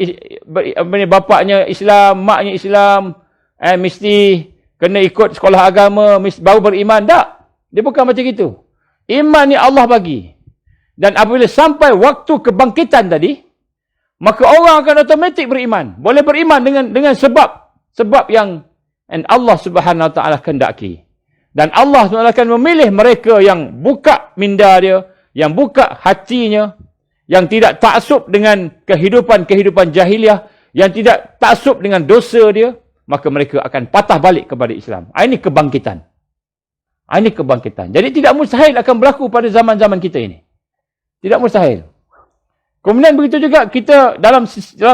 Islam, maknya Islam, mesti kena ikut sekolah agama baru beriman. Tak. Dia bukan macam itu. Iman ni Allah bagi. Dan apabila sampai waktu kebangkitan tadi, maka orang akan otomatik beriman. Boleh beriman dengan sebab yang Allah Subhanahu Wa Taala kehendaki. Dan Allah SWT akan memilih mereka yang buka minda dia, yang buka hatinya, yang tidak taksub dengan kehidupan jahiliah, yang tidak taksub dengan dosa dia, maka mereka akan patah balik kepada Islam. Ini kebangkitan. Ini kebangkitan. Jadi tidak mustahil akan berlaku pada zaman-zaman kita ini. Tidak mustahil. Kemudian begitu juga kita dalam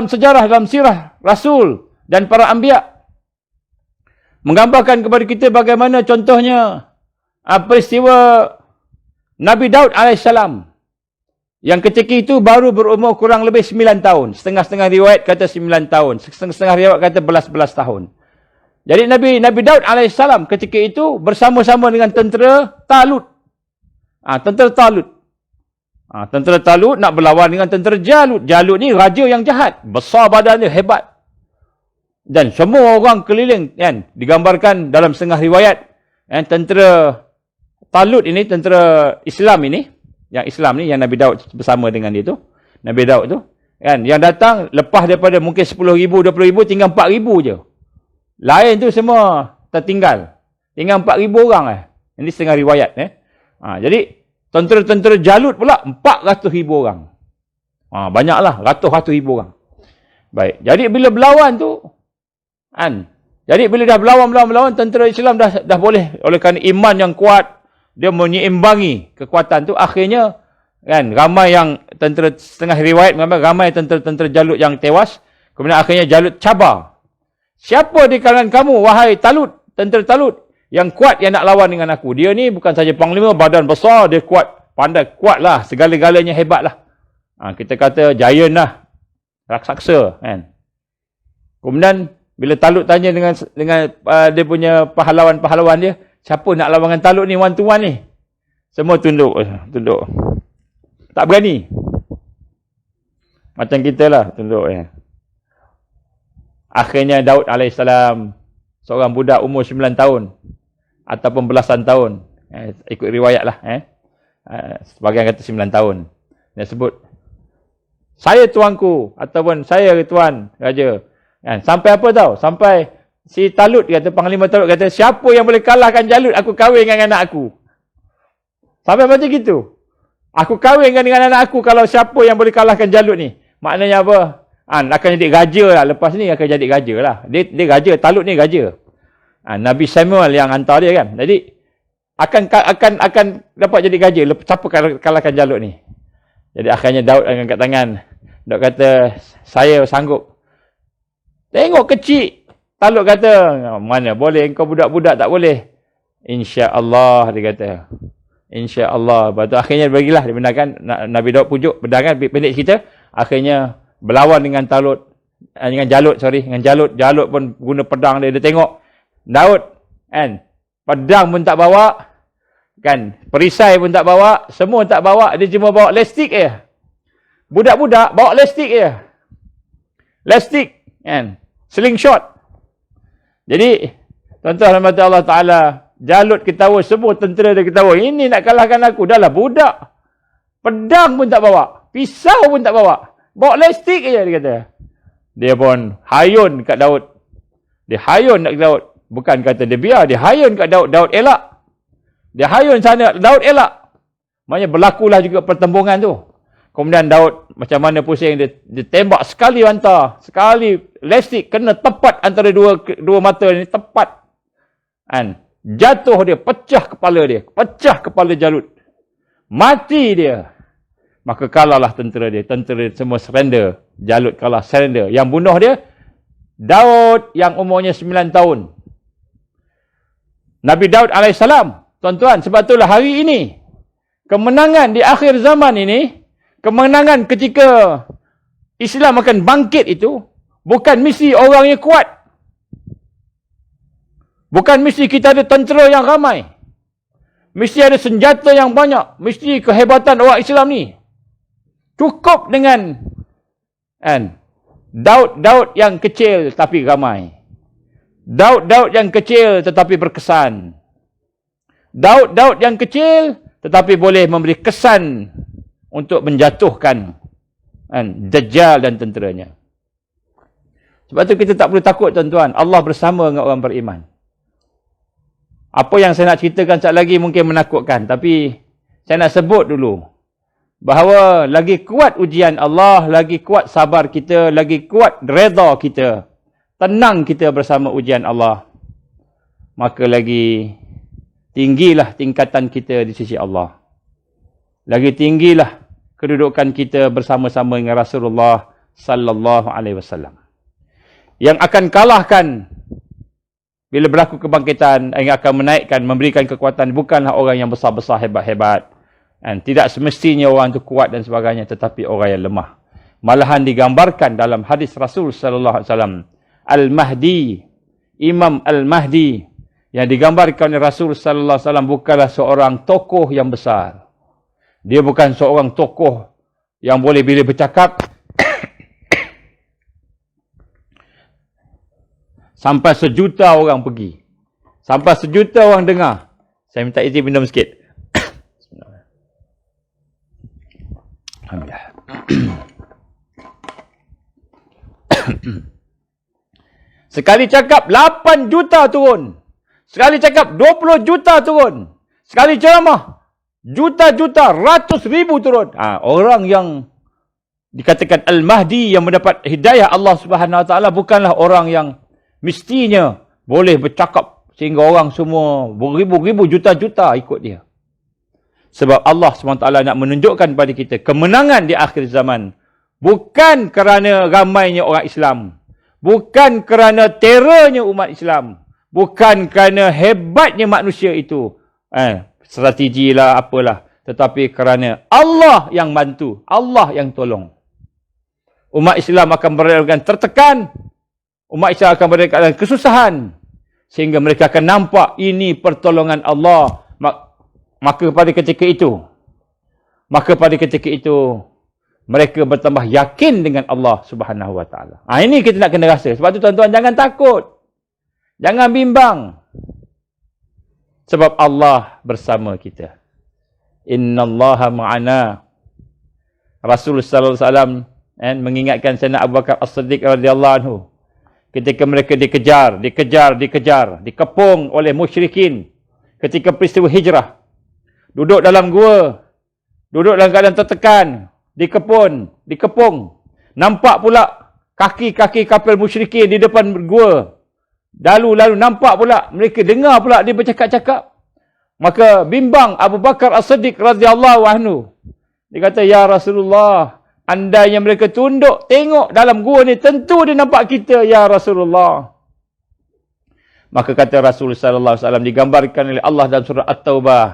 sejarah, dalam sirah Rasul dan para anbiya menggambarkan kepada kita bagaimana contohnya peristiwa Nabi Daud AS yang ketika itu baru berumur kurang lebih 9 tahun. Setengah-setengah riwayat kata 9 tahun. Setengah-setengah riwayat kata belas-belas tahun. Jadi Nabi Daud AS ketika itu bersama-sama dengan tentera Talut. Tentera Talut. Tentera Talut nak berlawan dengan tentera Jalut. Jalut ni raja yang jahat. Besar badan dia, hebat. Dan semua orang keliling kan, digambarkan dalam setengah riwayat. Tentera Talut ini, tentera Islam ini. Yang Islam ni, yang Nabi Daud bersama dengan dia tu. Nabi Daud tu. Kan, yang datang lepas daripada mungkin 10,000, 20,000, tinggal 4,000 je. Lain tu semua tertinggal. Tinggal 4,000 orang. Ini setengah riwayat. Jadi, tentera-tentera Jalut pula 400,000 orang. Banyaklah, ratus-ratus ribu orang. Baik. Jadi bila berlawan tu, jadi bila dah berlawan, tentera Islam dah boleh, oleh kerana iman yang kuat, dia menyeimbangi kekuatan tu, akhirnya kan ramai yang tentera, setengah riwayat ramai tentera-tentera Jalut yang tewas. Kemudian akhirnya Jalut cabar. Siapa di kalangan kamu, wahai Talut, tentera Talut, yang kuat yang nak lawan dengan aku? Dia ni bukan saja panglima, badan besar, dia kuat, pandai, kuat lah, segala-galanya hebat lah. Kita kata giant lah, raksasa kan. Kemudian bila Talut tanya dengan dia punya pahlawan-pahlawan dia, siapa nak lawan dengan Talut ni, one to one ni? Semua tunduk. Tak berani. Macam kita lah, tunduk ya. Akhirnya Daud AS, seorang budak umur 9 tahun ataupun belasan tahun, ikut riwayat lah, sebagian kata 9 tahun, dia sebut, saya tuanku, ataupun saya tuan raja. Sampai apa tahu? Sampai Si Talut kata, Panglima Talut kata, siapa yang boleh kalahkan Jalut, aku kahwin dengan anak aku. Sampai macam gitu. Aku kahwin dengan anak aku kalau siapa yang boleh kalahkan Jalut ni. Maknanya apa? Akan jadi raja lah. Lepas ni akan jadi raja lah. Dia raja, Talut ni raja. Nabi Samuel yang hantar dia kan. Jadi akan dapat jadi raja. Siapa kalahkan Jalut ni? Jadi akhirnya Daud angkat tangan. Daud kata, saya sanggup. Tengok kecil. Talut kata, mana boleh, engkau budak-budak tak boleh. InsyaAllah, dia kata. InsyaAllah. Lepas tu akhirnya bagilah, dia benarkan. Nabi Daud pujuk, benarkan pendek cerita. Akhirnya berlawan dengan Talut. Dengan Jalut, Dengan Jalut. Jalut pun guna pedang dia. Dia tengok. Daud, kan. Pedang pun tak bawa. Kan. Perisai pun tak bawa. Semua tak bawa. Dia cuma bawa lestik je. Budak-budak bawa lestik je. Lestik. Kan. Slingshot. Jadi, tuan-tuan rahmat Allah Ta'ala, Jalut ketawa, semua tentera dia ketawa. Ini nak kalahkan aku. Dah lah budak. Pedang pun tak bawa. Pisau pun tak bawa. Bawa lestik je, dia kata. Dia pun hayun kat Daud. Dia hayun kat Daud. Bukan kata dia biar. Dia hayun kat Daud. Daud elak. Dia hayun sana. Daud elak. Maknanya berlakulah juga pertembungan tu. Kemudian Daud macam mana pusing. Dia tembak sekali hantar. Sekali lestik kena tepat antara dua mata ni. Tepat. Kan? Jatuh dia. Pecah kepala dia. Pecah kepala Jalut. Mati dia. Maka kalahlah tentera dia. Tentera dia semua surrender. Jalut kalah surrender. Yang bunuh dia, Daud yang umurnya 9 tahun. Nabi Daud AS. Tuan-tuan, sebab itulah hari ini, kemenangan di akhir zaman ini, kemenangan ketika Islam akan bangkit itu, bukan mesti orangnya kuat. Bukan mesti kita ada tentera yang ramai. Mesti ada senjata yang banyak. Mesti kehebatan orang Islam ni. Cukup dengan Daud yang kecil tapi ramai. Daud yang kecil tetapi berkesan. Daud yang kecil tetapi boleh memberi kesan untuk menjatuhkan Dajjal dan tenteranya. Sebab tu kita tak perlu takut tuan-tuan. Allah bersama dengan orang beriman. Apa yang saya nak ceritakan sekejap lagi mungkin menakutkan. Tapi saya nak sebut dulu. Bahawa lagi kuat ujian Allah, lagi kuat sabar kita, lagi kuat redha kita. Tenang kita bersama ujian Allah. Maka lagi tinggilah tingkatan kita di sisi Allah. Lagi tinggilah kedudukan kita bersama-sama dengan Rasulullah sallallahu alaihi wasallam. Yang akan kalahkan bila berlaku kebangkitan, yang akan menaikkan, memberikan kekuatan bukanlah orang yang besar-besar, hebat-hebat. Dan tidak semestinya orang itu kuat dan sebagainya, tetapi orang yang lemah. Malahan digambarkan dalam hadis Rasul sallallahu alaihi wasallam, Al-Mahdi, Imam Al-Mahdi yang digambarkan oleh Rasul sallallahu alaihi wasallam bukanlah seorang tokoh yang besar. Dia bukan seorang tokoh yang boleh bila bercakap sampai 1 juta orang pergi. Sampai 1 juta orang dengar. Saya minta izin minum sikit. Alhamdulillah. Sekali cakap 8 juta turun. Sekali cakap 20 juta turun. Sekali ceramah juta-juta, ratus ribu turun. Orang yang dikatakan Al-Mahdi yang mendapat hidayah Allah Subhanahu Wa Taala bukanlah orang yang mestinya boleh bercakap sehingga orang semua beribu-ribu juta-juta ikut dia. Sebab Allah SWT nak menunjukkan kepada kita kemenangan di akhir zaman. Bukan kerana ramainya orang Islam. Bukan kerana terornya umat Islam. Bukan kerana hebatnya manusia itu. Strategi lah, apalah. Tetapi kerana Allah yang bantu. Allah yang tolong. Umat Islam akan berada dengan tertekan. Umat Islam akan berada dalam kesusahan. Sehingga mereka akan nampak ini pertolongan Allah. Maka pada ketika itu, mereka bertambah yakin dengan Allah Subhanahu Wa Taala. Ini kita nak kena rasa. Sebab tu tuan-tuan jangan takut. Jangan bimbang. Sebab Allah bersama kita. Innallaha ma'ana. Rasulullah sallallahu alaihi wasallam mengingatkan Sayyidina Abu Bakar As-Siddiq radhiyallahu anhu ketika mereka dikejar, dikepung oleh musyrikin ketika peristiwa hijrah. Duduk dalam gua, duduk dalam keadaan tertekan, dikepung. Nampak pula kaki-kaki kapal musyrikin di depan gua. Lalu nampak pula, mereka dengar pula dia bercakap-cakap. Maka bimbang Abu Bakar As-Siddiq radhiyallahu anhu. Dia kata, "Ya Rasulullah, andainya mereka tunduk tengok dalam gua ni, tentu dia nampak kita, ya Rasulullah." Maka kata Rasul sallallahu alaihi wasallam, digambarkan oleh Allah dalam surah At-Taubah,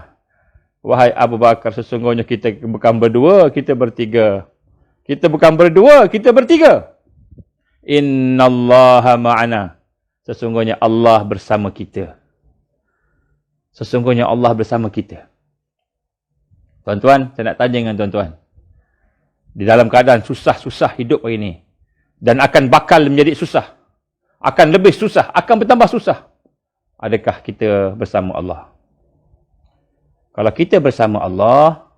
"Wahai Abu Bakar, sesungguhnya kita bukan berdua, kita bertiga. Kita bukan berdua, kita bertiga. Innallaha ma'ana." Sesungguhnya Allah bersama kita. Sesungguhnya Allah bersama kita. Tuan-tuan, saya nak tanya dengan tuan-tuan. Di dalam keadaan susah-susah hidup hari ini. Dan akan bakal menjadi susah. Akan lebih susah. Akan bertambah susah. Adakah kita bersama Allah? Kalau kita bersama Allah,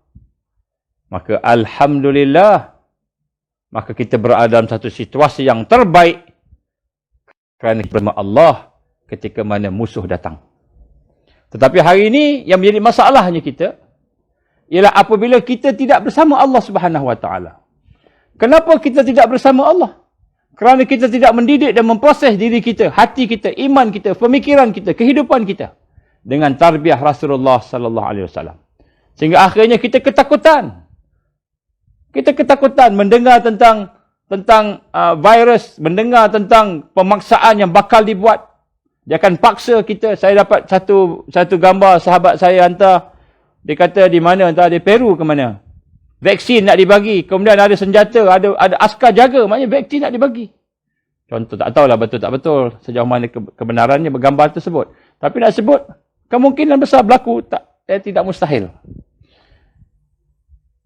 maka Alhamdulillah. Maka kita berada dalam satu situasi yang terbaik. Kerana bersama Allah ketika mana musuh datang. Tetapi hari ini yang menjadi masalahnya kita ialah apabila kita tidak bersama Allah Subhanahu Wa Taala. Kenapa kita tidak bersama Allah? Kerana kita tidak mendidik dan memproses diri kita, hati kita, iman kita, pemikiran kita, kehidupan kita dengan tarbiyah Rasulullah sallallahu alaihi wasallam. Sehingga akhirnya kita ketakutan. Kita ketakutan mendengar tentang virus, mendengar tentang pemaksaan yang bakal dibuat. Dia akan paksa kita. Saya dapat satu gambar sahabat saya hantar. Dia kata di mana, entah di Peru ke mana. Vaksin nak dibagi. Kemudian ada senjata, ada askar jaga. Maknanya vaksin nak dibagi. Contoh, tak tahulah betul tak betul. Sejauh mana kebenarannya bergambar tersebut. Tapi nak sebut, kemungkinan besar berlaku tidak mustahil.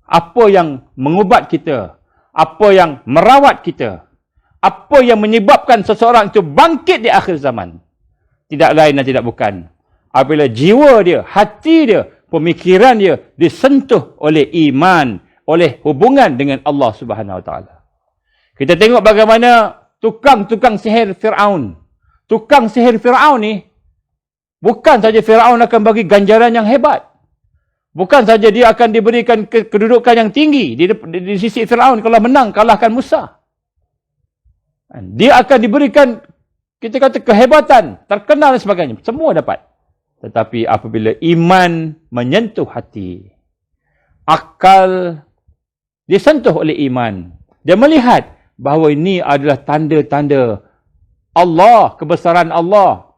Apa yang mengubat kita? Apa yang merawat kita? Apa yang menyebabkan seseorang itu bangkit di akhir zaman? Tidak lain dan tidak bukan. Apabila jiwa dia, hati dia, pemikiran dia disentuh oleh iman, oleh hubungan dengan Allah Subhanahu Wa Taala. Kita tengok bagaimana tukang sihir Firaun. Tukang sihir Firaun ni, bukan saja Firaun akan bagi ganjaran yang hebat. Bukan saja dia akan diberikan kedudukan yang tinggi di sisi Firaun kalau menang kalahkan Musa. Dia akan diberikan, kita kata, kehebatan, terkenal dan sebagainya. Semua dapat. Tetapi apabila iman menyentuh hati, akal disentuh oleh iman, dia melihat bahawa ini adalah tanda-tanda Allah, kebesaran Allah.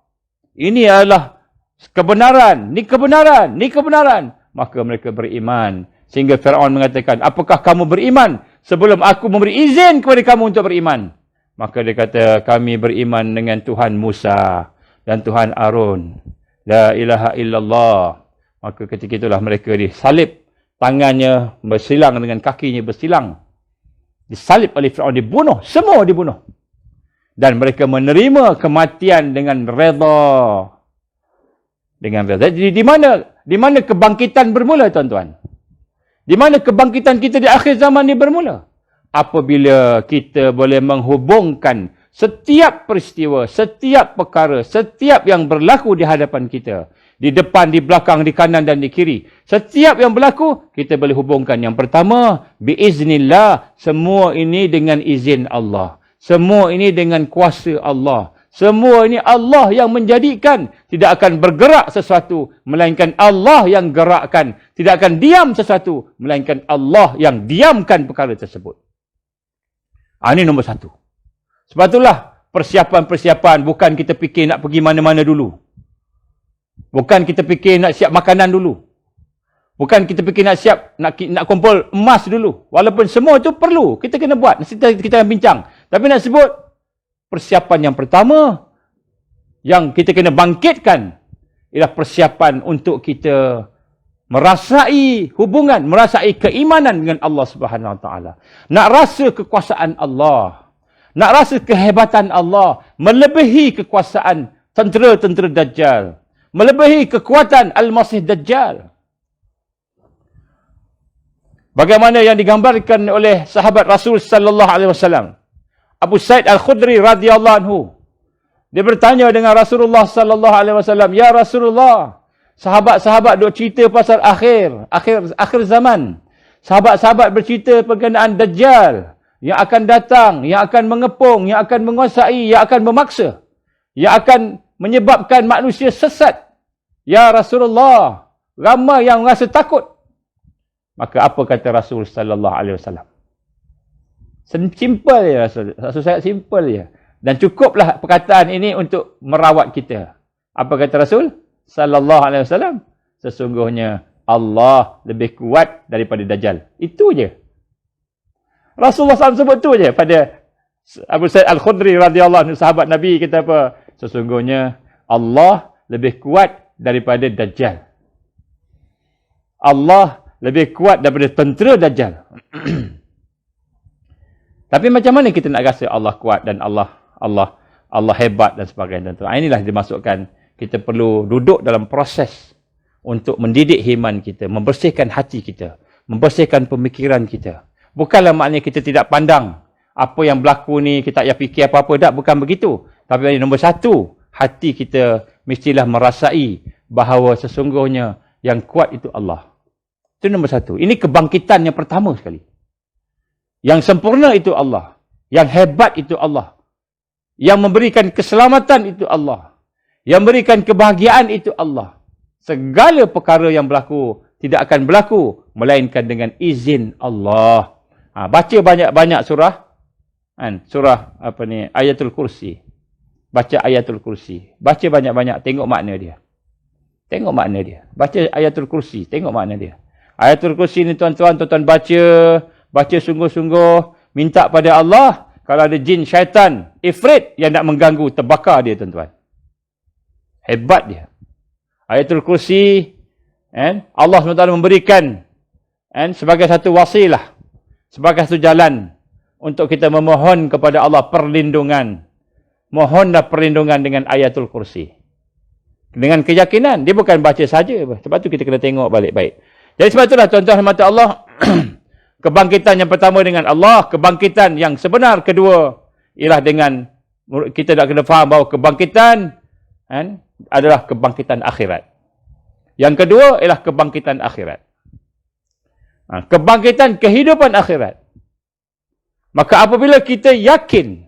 Ini adalah kebenaran, ni kebenaran, ni kebenaran. Maka mereka beriman. Sehingga Firaun mengatakan, apakah kamu beriman sebelum aku memberi izin kepada kamu untuk beriman? Maka dia kata, kami beriman dengan Tuhan Musa dan Tuhan Harun. La ilaha illallah. Maka ketika itulah mereka disalib. Tangannya bersilang dengan kakinya bersilang. Disalib oleh Firaun, dibunuh. Semua dibunuh. Dan mereka menerima kematian dengan redha. Dengan redha. Jadi di mana kebangkitan bermula, tuan-tuan? Di mana kebangkitan kita di akhir zaman ini bermula? Apabila kita boleh menghubungkan setiap peristiwa, setiap perkara, setiap yang berlaku di hadapan kita. Di depan, di belakang, di kanan dan di kiri. Setiap yang berlaku, kita boleh hubungkan. Yang pertama, biiznillah. Semua ini dengan izin Allah. Semua ini dengan kuasa Allah. Semua ini Allah yang menjadikan. Tidak akan bergerak sesuatu, melainkan Allah yang gerakkan. Tidak akan diam sesuatu, melainkan Allah yang diamkan perkara tersebut. Ini nombor satu. Sebab itulah persiapan-persiapan. Bukan kita fikir nak pergi mana-mana dulu. Bukan kita fikir nak siap makanan dulu. Bukan kita fikir nak siap, nak kumpul emas dulu. Walaupun semua itu perlu. Kita kena buat. Kita akan bincang. Tapi nak sebut, persiapan yang pertama yang kita kena bangkitkan ialah persiapan untuk kita merasai hubungan, merasai keimanan dengan Allah Subhanahu Wa Taala. Nak rasa kekuasaan Allah, nak rasa kehebatan Allah melebihi kekuasaan tentera-tentera Dajjal, melebihi kekuatan Al-Masih Dajjal. Bagaimana yang digambarkan oleh sahabat Rasul sallallahu alaihi wasallam, Abu Sa'id Al-Khudri radhiyallahu anhu. Dia bertanya dengan Rasulullah sallallahu alaihi wasallam, "Ya Rasulullah, sahabat-sahabat duk cerita pasal akhir zaman. Sahabat-sahabat bercerita berkenaan Dajjal yang akan datang, yang akan mengepung, yang akan menguasai, yang akan memaksa, yang akan menyebabkan manusia sesat. Ya Rasulullah, ramai yang rasa takut." Maka apa kata Rasul sallallahu alaihi wasallam? Simple je Rasul sangat simple je. Dan cukuplah perkataan ini untuk merawat kita. Apa kata Rasul sallallahu alaihi wasallam? Sesungguhnya Allah lebih kuat daripada Dajjal. Itu je. Rasulullah SAW sebut tu je pada Abu Sa'id Al-Khudri radhiyallahu anhu, sahabat Nabi, kata apa? Sesungguhnya Allah lebih kuat daripada Dajjal. Allah lebih kuat daripada tentera Dajjal. Tapi macam mana kita nak rasa Allah kuat dan Allah hebat dan sebagainya. Inilah dimasukkan kita perlu duduk dalam proses untuk mendidik iman kita, membersihkan hati kita, membersihkan pemikiran kita. Bukanlah maknanya kita tidak pandang apa yang berlaku ni, kita tak payah fikir apa-apa. Tak, bukan begitu. Tapi nombor satu, hati kita mestilah merasai bahawa sesungguhnya yang kuat itu Allah. Itu nombor satu. Ini kebangkitan yang pertama sekali. Yang sempurna itu Allah. Yang hebat itu Allah. Yang memberikan keselamatan itu Allah. Yang memberikan kebahagiaan itu Allah. Segala perkara yang berlaku tidak akan berlaku melainkan dengan izin Allah. Baca banyak-banyak surah. Surah Ayatul Kursi. Baca Ayatul Kursi. Baca banyak-banyak, tengok makna dia. Tengok makna dia. Baca Ayatul Kursi, tengok makna dia. Ayatul Kursi ni tuan-tuan baca sungguh-sungguh, minta pada Allah, kalau ada jin syaitan, ifrit yang nak mengganggu, terbakar dia tuan-tuan. Hebat dia. Ayatul Kursi, Allah SWT memberikan sebagai satu wasilah, sebagai satu jalan untuk kita memohon kepada Allah perlindungan. Mohonlah perlindungan dengan Ayatul Kursi. Dengan keyakinan, dia bukan baca saja. Sebab tu kita kena tengok balik-baik. Jadi sebab itulah tuan-tuan mata Allah, kebangkitan yang pertama dengan Allah, kebangkitan yang sebenar kedua ialah dengan kita nak kena faham bahawa kebangkitan adalah kebangkitan akhirat. Yang kedua ialah kebangkitan akhirat. Kebangkitan kehidupan akhirat. Maka apabila kita yakin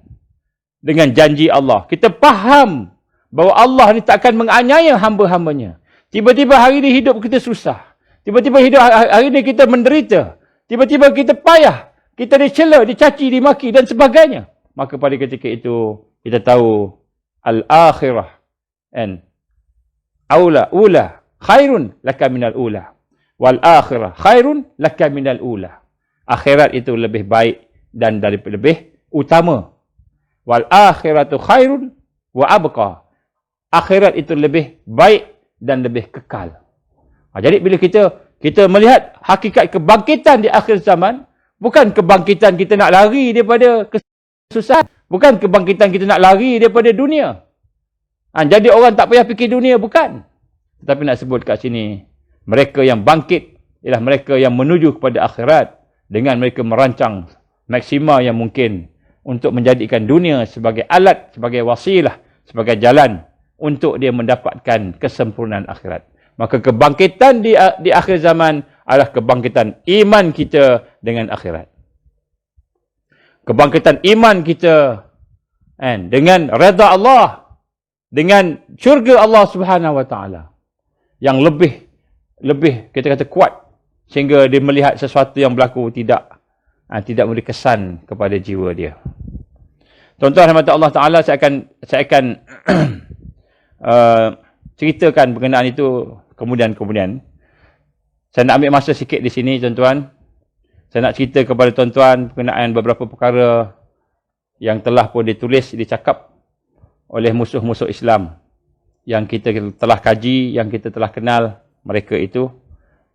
dengan janji Allah, kita faham bahawa Allah ni tak akan menganiaya hamba-hambanya. Tiba-tiba hari ni hidup kita susah. Tiba-tiba hidup hari ni kita menderita. Tiba-tiba kita payah. Kita dicela, dicaci, dimaki dan sebagainya. Maka pada ketika itu, kita tahu al-akhirah. Ula khairun laka minal ula. Wal akhirah khairun laka minal ula. Akhirat itu lebih baik dan lebih utama. Wal akhiratu khairun wa abqa. Akhirat itu lebih baik dan lebih kekal. Jadi bila kita melihat hakikat kebangkitan di akhir zaman, bukan kebangkitan kita nak lari daripada kesusahan, bukan kebangkitan kita nak lari daripada dunia. Jadi orang tak payah fikir dunia, bukan. Tetapi nak sebut kat sini, mereka yang bangkit ialah mereka yang menuju kepada akhirat dengan mereka merancang maksima yang mungkin untuk menjadikan dunia sebagai alat, sebagai wasilah, sebagai jalan untuk dia mendapatkan kesempurnaan akhirat. Maka kebangkitan di akhir zaman adalah kebangkitan iman kita dengan akhirat. Kebangkitan iman kita dengan redha Allah, dengan syurga Allah Subhanahu Wa Taala yang lebih kita kata kuat sehingga dia melihat sesuatu yang berlaku tidak memberi kesan kepada jiwa dia. Tuan-tuan rahmat Allah Taala, saya akan ceritakan berkenaan itu kemudian. Saya nak ambil masa sikit di sini tuan-tuan. Saya nak cerita kepada tuan-tuan berkenaan beberapa perkara yang telah pun ditulis, dicakap oleh musuh-musuh Islam yang kita telah kaji, yang kita telah kenal mereka itu,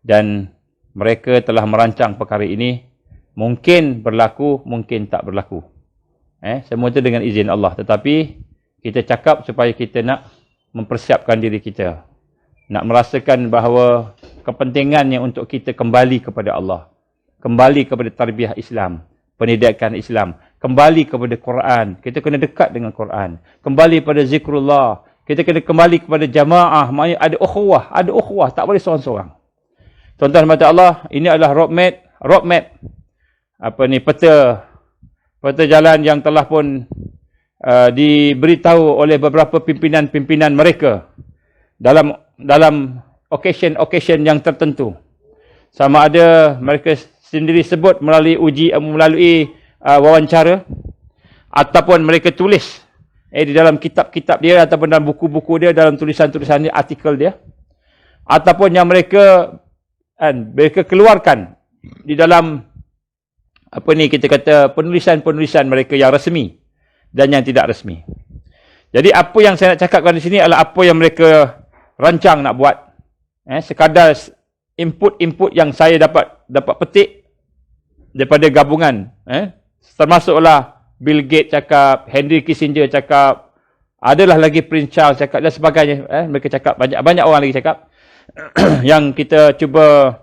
dan mereka telah merancang perkara ini. Mungkin berlaku, mungkin tak berlaku. Semua itu dengan izin Allah. Tetapi kita cakap supaya kita nak mempersiapkan diri kita. Nak merasakan bahawa kepentingannya untuk kita kembali kepada Allah. Kembali kepada tarbiyah Islam. Pendidikan Islam. kembali kepada Quran. Kita kena dekat dengan Quran. Kembali pada zikrullah. Kita kena kembali kepada jamaah. Maknanya ada ukhuwah. Tak boleh seorang-seorang. Tuan-tuan mata Allah, ini adalah roadmap. Peta jalan yang telah pun diberitahu oleh beberapa pimpinan-pimpinan mereka dalam occasion yang tertentu. Sama ada mereka sendiri sebut melalui wawancara, ataupun mereka tulis di dalam kitab-kitab dia, ataupun dalam buku-buku dia, dalam tulisan-tulisan dia, artikel dia, ataupun yang mereka keluarkan di dalam kita kata penulisan-penulisan mereka yang resmi dan yang tidak resmi. Jadi apa yang saya nak cakapkan di sini adalah apa yang mereka rancang nak buat. Sekadar input-input yang saya dapat petik daripada gabungan. Termasuklah Bill Gates cakap, Henry Kissinger cakap, adalah lagi Prince Charles cakap dan sebagainya. Mereka cakap, banyak orang lagi cakap. Yang kita cuba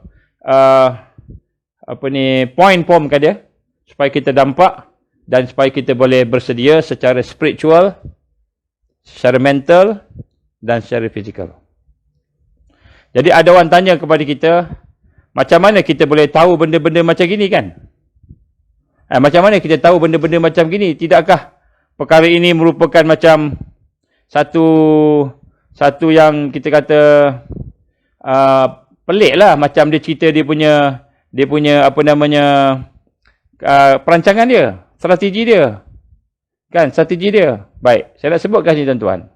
point-formkan dia supaya kita dampak dan supaya kita boleh bersedia secara spiritual, secara mental dan secara fizikal. Jadi ada orang tanya kepada kita, macam mana kita boleh tahu benda-benda macam gini kan? Macam mana kita tahu benda-benda macam gini? Tidakkah perkara ini merupakan macam satu yang kita kata pelik lah, macam dia cerita dia punya perancangan dia, strategi dia. Kan, strategi dia. Baik, saya nak sebutkan ni tuan-tuan.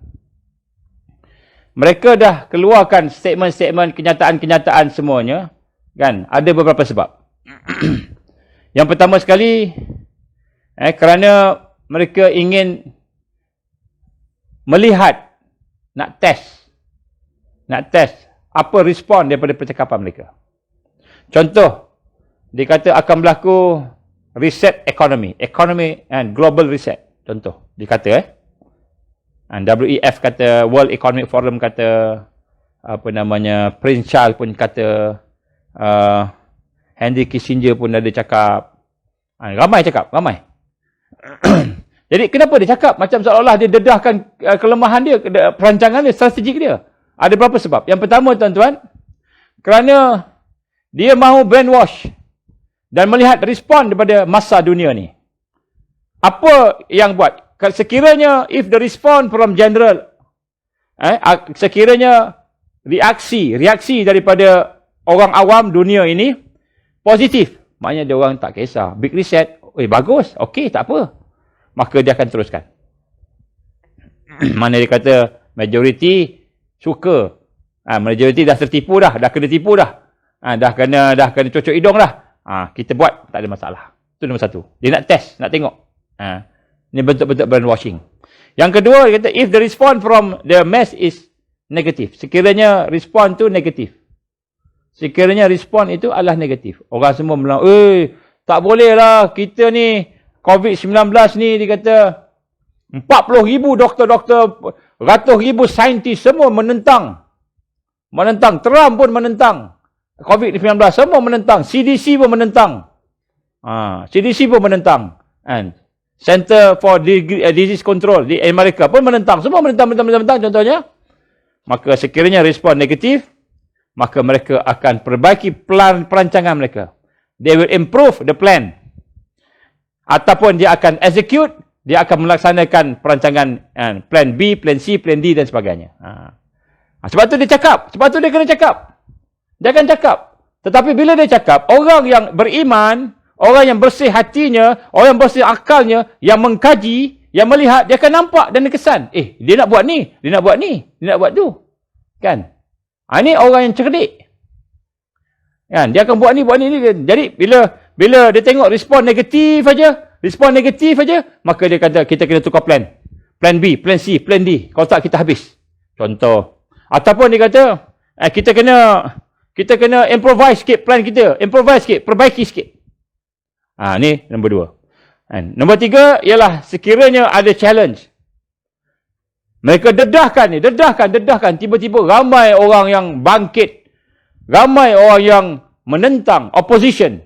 Mereka dah keluarkan statement-statement, kenyataan-kenyataan semuanya. Kan, ada beberapa sebab. Yang pertama sekali, kerana mereka ingin melihat, nak test apa respon daripada percakapan mereka. Contoh, dia kata akan berlaku reset economy and global reset. Contoh, dia kata WEF kata, World Economic Forum kata, Prince Charles pun kata, Henry Kissinger pun ada cakap, ramai cakap. Jadi kenapa dia cakap macam seolah-olah dia dedahkan kelemahan dia, perancangan dia, strategi dia? Ada beberapa sebab. Yang pertama tuan-tuan, kerana dia mahu brainwash dan melihat respon daripada massa dunia ni. Apa yang buat? Sekiranya if the response from general, sekiranya reaksi daripada orang awam dunia ini positif, maknanya dia orang tak kisah. Big reset, bagus, okey, tak apa. Maka dia akan teruskan. Mana dia kata majoriti suka. Majoriti dah tertipu dah, kena tipu dah. Dah kena cocok hidung dah. Kita buat, tak ada masalah. Itu nombor satu. Dia nak test, nak tengok. Ini bentuk-bentuk brainwashing. Yang kedua, dia kata, if the response from the mass is negative. Sekiranya respon tu negatif. Sekiranya respon itu adalah negatif. Orang semua bilang, tak boleh lah, kita ni, COVID-19 ni, dia kata, 40,000 doktor-doktor, ratus ribu saintis semua menentang. Trump pun menentang. COVID-19 semua menentang. CDC pun menentang. And Center for Disease Control di Amerika pun menentang. Semua menentang contohnya. Maka sekiranya respon negatif, maka mereka akan perbaiki perancangan mereka. They will improve the plan. Ataupun dia akan execute, dia akan melaksanakan perancangan plan B, plan C, plan D dan sebagainya. Sebab tu dia cakap. Sebab tu dia kena cakap. Dia akan cakap. Tetapi bila dia cakap, orang yang beriman, orang yang bersih hatinya, orang yang bersih akalnya, yang mengkaji, yang melihat, dia akan nampak dan dia kesan. Dia nak buat ni, dia nak buat ni, dia nak buat tu. Kan? Ini orang yang cerdik. Kan? Dia akan buat ni. Jadi bila dia tengok respon negatif aja, maka dia kata kita kena tukar plan. Plan B, plan C, plan D. Kalau tak kita habis. Contoh. Ataupun dia kata kita kena improvise sikit plan kita. Improvise sikit, perbaiki sikit. Ni nombor dua. Nombor tiga ialah sekiranya ada challenge. Mereka dedahkan. Tiba-tiba ramai orang yang bangkit. Ramai orang yang menentang, opposition.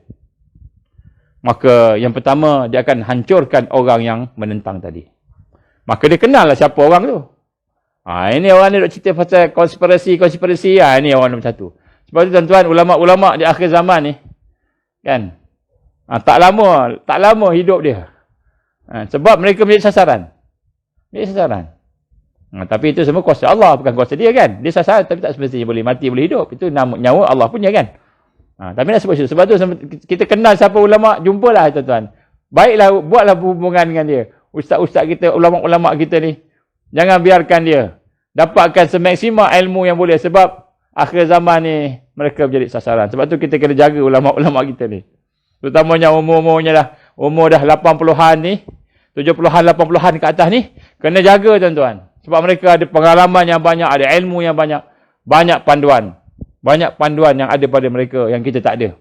maka yang pertama dia akan hancurkan orang yang menentang tadi. Maka dia kenal lah siapa orang tu. Ini orang ni duk cerita pasal konspirasi. Ini orang nombor satu. Sebab tu tuan-tuan, ulama-ulama di akhir zaman ni, kan, tak lama hidup dia. Sebab mereka menjadi sasaran. Tapi itu semua kuasa Allah, bukan kuasa dia, kan. Dia sasaran tapi tak semestinya boleh mati, boleh hidup. Itu nyawa Allah punya, kan. Tapi nak sebut itu. Sebab tu kita kenal siapa ulama, jumpalah tuan-tuan. Baiklah, buatlah hubungan dengan dia. Ustaz-ustaz kita, ulama-ulama kita ni, jangan biarkan dia dapatkan semaksimal ilmu yang boleh. Sebab akhir zaman ni mereka menjadi sasaran. Sebab tu kita kena jaga ulama-ulama kita ni. Terutamanya umur-umurnya umur dah 80-an ni, 70-an, 80-an ke atas ni, kena jaga tuan-tuan. Sebab mereka ada pengalaman yang banyak, ada ilmu yang banyak, banyak panduan yang ada pada mereka yang kita tak ada.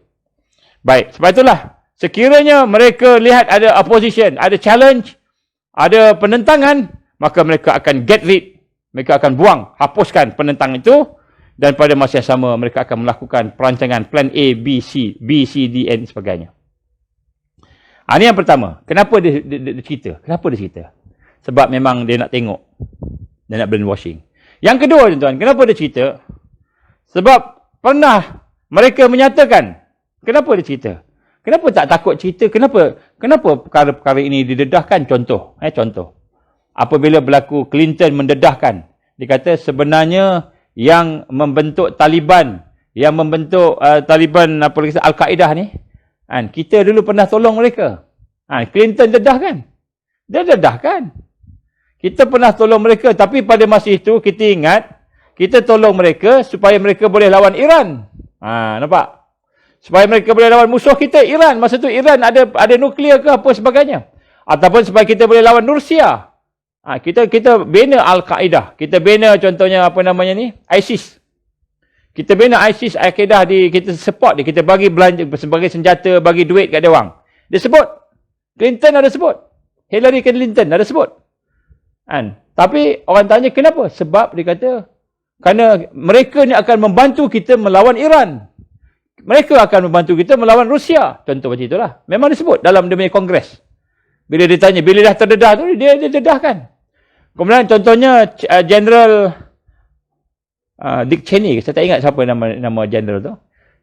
Baik, sebab itulah sekiranya mereka lihat ada opposition, ada challenge, ada penentangan, maka mereka akan get rid. Mereka akan buang, hapuskan penentang itu, dan pada masa yang sama mereka akan melakukan perancangan plan A, B, C, D, N sebagainya. Ini yang pertama. Kenapa dia cerita? Sebab memang dia nak tengok. Dia nak brainwashing. Yang kedua tuan-tuan, kenapa dia cerita? Sebab pernah mereka menyatakan. Kenapa dia cerita? Kenapa tak takut cerita? Kenapa perkara-perkara ini didedahkan? Contoh. Apabila berlaku Clinton mendedahkan. Dia kata sebenarnya yang membentuk Taliban, Al-Qaeda ni, kita dulu pernah tolong mereka. Clinton dedahkan. Dia dedahkan. Kita pernah tolong mereka, tapi pada masa itu kita ingat, kita tolong mereka supaya mereka boleh lawan Iran. Nampak? Supaya mereka boleh lawan musuh kita, Iran. Masa tu Iran ada nuklear ke apa sebagainya. Ataupun supaya kita boleh lawan Rusia. Kita bina Al-Qaeda. Kita bina contohnya ISIS. Kita bina ISIS, Al-Qaeda, kita support dia. Kita bagi belanja sebagai senjata, bagi duit kat dia orang. Dia sebut. Clinton ada sebut. Hillary Clinton ada sebut. Tapi orang tanya kenapa? Sebab dia kata, kerana mereka ni akan membantu kita melawan Iran. Mereka akan membantu kita melawan Rusia. Contoh macam itulah. Memang disebut dalam dia punya kongres. Bila dia tanya, bila dah terdedah tu, dia dedahkan. Kemudian contohnya General Dick Cheney, saya tak ingat siapa nama general tu.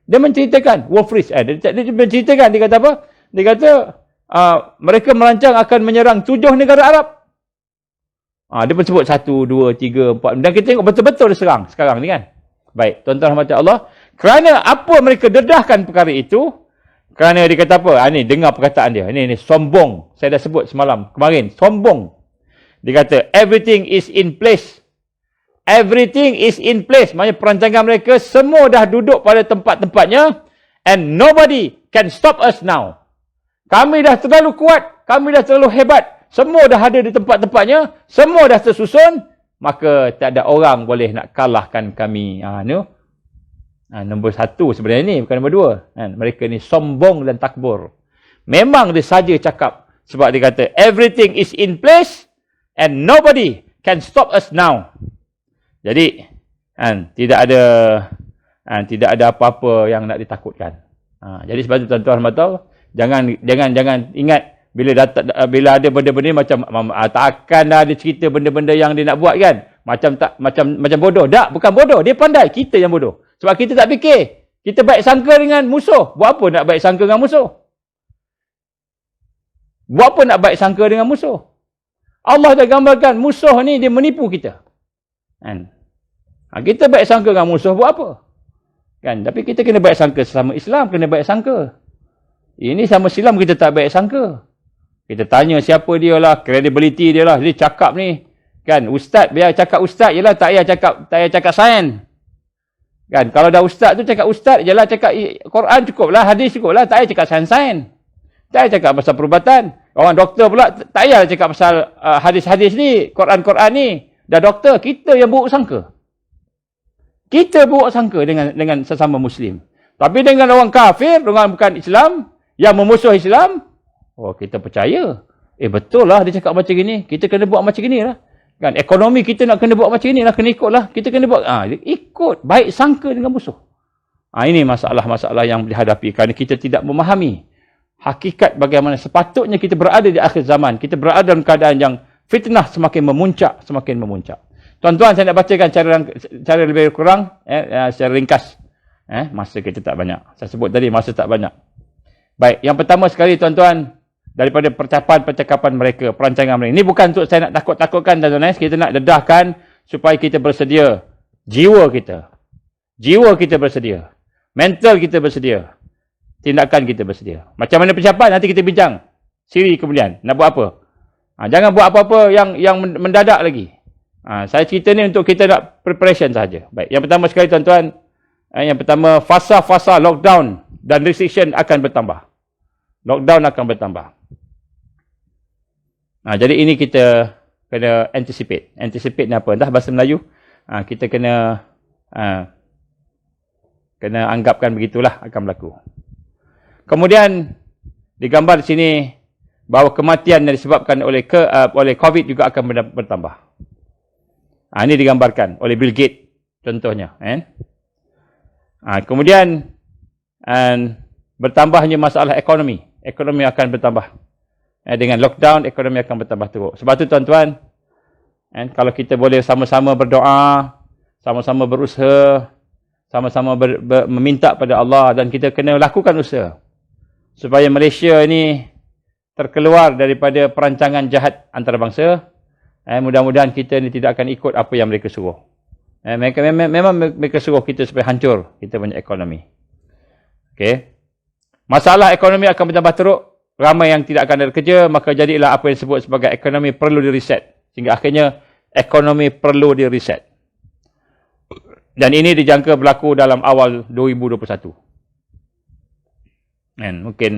Dia menceritakan Wolf-Reich, dia menceritakan, dia kata apa? Dia kata mereka merancang akan menyerang 7 negara Arab. Dia pun sebut 1, 2, 3, 4. Dan kita tengok betul-betul dia serang sekarang ni, kan. Baik, tuan-tuan rahmat Allah. Kerana apa mereka dedahkan perkara itu? Kerana dia kata apa? Ni dengar perkataan dia. Ini sombong. Saya dah sebut kemarin. Sombong. Dia kata everything is in place. Everything is in place. Maksudnya perancangan mereka semua dah duduk pada tempat-tempatnya. And nobody can stop us now. Kami dah terlalu kuat. Kami dah terlalu hebat. Semua dah ada di tempat-tempatnya. Semua dah tersusun. Maka tak ada orang boleh nak kalahkan kami. Nombor 1 sebenarnya ni. Bukan nombor 2. Mereka ni sombong dan takbur. Memang dia saja cakap. Sebab dia kata everything is in place. And nobody can stop us now. Jadi, tidak ada apa-apa yang nak ditakutkan. Jadi sebab itu tuan-tuan rahmat, jangan ingat bila ada benda-benda macam takkan ada cerita benda-benda yang dia nak buat, kan. Macam bodoh. Tak, bukan bodoh, dia pandai, kita yang bodoh. Sebab kita tak fikir. Kita baik sangka dengan musuh. Buat apa nak baik sangka dengan musuh? Buat apa nak baik sangka dengan musuh? Allah dah gambarkan musuh ni dia menipu kita. Kan? Kita baik sangka dengan musuh buat apa? Kan? Tapi kita kena baik sangka sesama Islam, kena baik sangka. Ini sama Islam kita tak baik sangka. Kita tanya siapa dia lah, credibility dia lah. Dia cakap ni, kan, ustaz, biar cakap ustaz je lah, tak payah cakap sains. Kan? Kalau dah ustaz tu cakap ustaz je lah, cakap Quran cukup lah, hadis cukup lah, tak payah cakap sains. Tak payah cakap pasal perubatan. Orang doktor pula tak payah cakap pasal hadis-hadis ni, Quran-Quran ni. Dah doktor, kita yang buruk sangka. Kita buruk sangka dengan sesama Muslim. Tapi dengan orang kafir, orang bukan Islam, yang memusuh Islam, kita percaya. Betul lah dia cakap macam gini. Kita kena buat macam gini lah. Kan? Ekonomi kita nak kena buat macam gini lah. Kena ikut lah. Kita kena buat. Ikut. Baik sangka dengan musuh. Ini masalah-masalah yang dihadapi. Kerana kita tidak memahami hakikat bagaimana sepatutnya kita berada di akhir zaman. Kita berada dalam keadaan yang fitnah semakin memuncak, semakin memuncak. Tuan-tuan, saya nak bacakan cara lebih kurang, secara ringkas. Masa kita tak banyak. Saya sebut tadi, masa tak banyak. Baik, yang pertama sekali tuan-tuan, daripada percakapan mereka, perancangan mereka. Ini bukan untuk saya nak takut-takutkan tuan-tuan. Kita nak dedahkan supaya kita bersedia. Jiwa kita bersedia. Mental kita bersedia. Tindakan kita bersedia. Macam mana persiapan, nanti kita bincang. Siri kemudian, nak buat apa? Jangan buat apa-apa yang mendadak lagi. Saya cerita ni untuk kita nak preparation saja. Baik, yang pertama sekali tuan-tuan, yang pertama, fasa-fasa lockdown dan restriction akan bertambah. Lockdown akan bertambah. Jadi ini kita kena anticipate. Anticipate ni apa? Entah bahasa Melayu. Kita kena anggapkan begitulah akan berlaku. Kemudian digambar di sini bahawa kematian yang disebabkan oleh COVID juga akan bertambah. Ini digambarkan oleh Bill Gates contohnya. Kemudian bertambahnya masalah ekonomi. Ekonomi akan bertambah. Dengan lockdown, ekonomi akan bertambah teruk. Sebab tu tuan-tuan, kalau kita boleh sama-sama berdoa, sama-sama berusaha, sama-sama meminta pada Allah, dan kita kena lakukan usaha supaya Malaysia ini terkeluar daripada perancangan jahat antarabangsa. Mudah-mudahan kita ni tidak akan ikut apa yang mereka suruh. Memang mereka suruh kita supaya hancur kita punya ekonomi. Okey. Masalah ekonomi akan bertambah teruk. Ramai yang tidak akan ada kerja, maka jadilah apa yang disebut sebagai ekonomi perlu di-reset. Sehingga akhirnya ekonomi perlu di-reset. Dan ini dijangka berlaku dalam awal 2021. Mungkin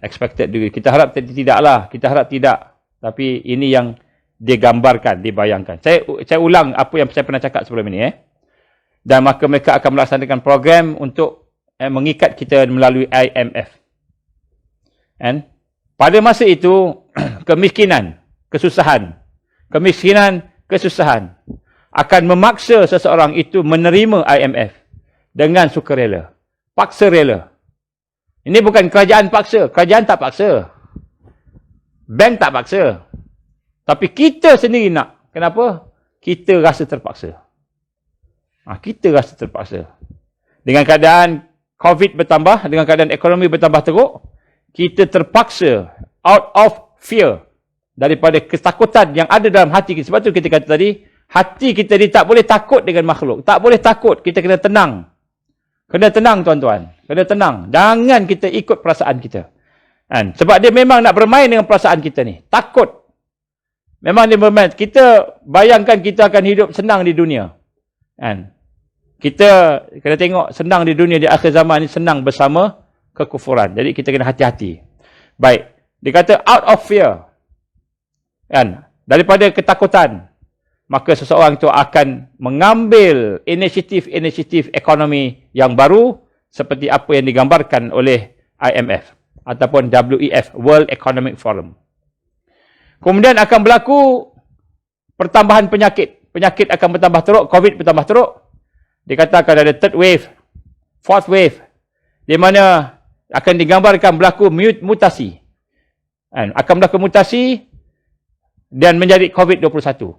expected juga. Kita harap tidaklah. Kita harap tidak. Tapi ini yang digambarkan, dibayangkan. Saya ulang apa yang saya pernah cakap sebelum ini. Dan maka mereka akan melaksanakan program untuk mengikat kita melalui IMF. Pada masa itu, kemiskinan, kesusahan akan memaksa seseorang itu menerima IMF dengan sukarela. Paksa rela. Ini bukan kerajaan paksa. Kerajaan tak paksa. Bank tak paksa. Tapi kita sendiri nak. Kenapa? Kita rasa terpaksa. Kita rasa terpaksa. Dengan keadaan COVID bertambah, dengan keadaan ekonomi bertambah teruk, kita terpaksa out of fear, daripada ketakutan yang ada dalam hati kita. Sebab tu kita kata tadi, hati kita ni tak boleh takut dengan makhluk. Tak boleh takut. Kita kena tenang. Kena tenang tuan-tuan. Kena tenang. Jangan kita ikut perasaan kita. Sebab dia memang nak bermain dengan perasaan kita ni. Takut. Memang dia bermain. Kita bayangkan kita akan hidup senang di dunia. Kita kena tengok senang di dunia di akhir zaman ni senang bersama kekufuran. Jadi kita kena hati-hati. Baik. Dia kata out of fear. Daripada ketakutan. Maka seseorang itu akan mengambil inisiatif ekonomi yang baru seperti apa yang digambarkan oleh IMF ataupun WEF, World Economic Forum. Kemudian akan berlaku pertambahan penyakit. Penyakit akan bertambah teruk, COVID bertambah teruk. Dikatakan ada third wave, fourth wave, di mana akan digambarkan berlaku mutasi. Akan berlaku mutasi dan menjadi COVID-21.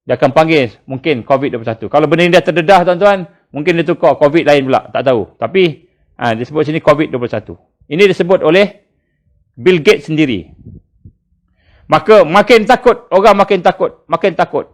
Dia akan panggil mungkin COVID-21. Kalau benda ini dah terdedah tuan-tuan, mungkin dia tukar COVID lain pula, tak tahu. Tapi disebut sini COVID-21. Ini disebut oleh Bill Gates sendiri. Maka makin takut, orang makin takut.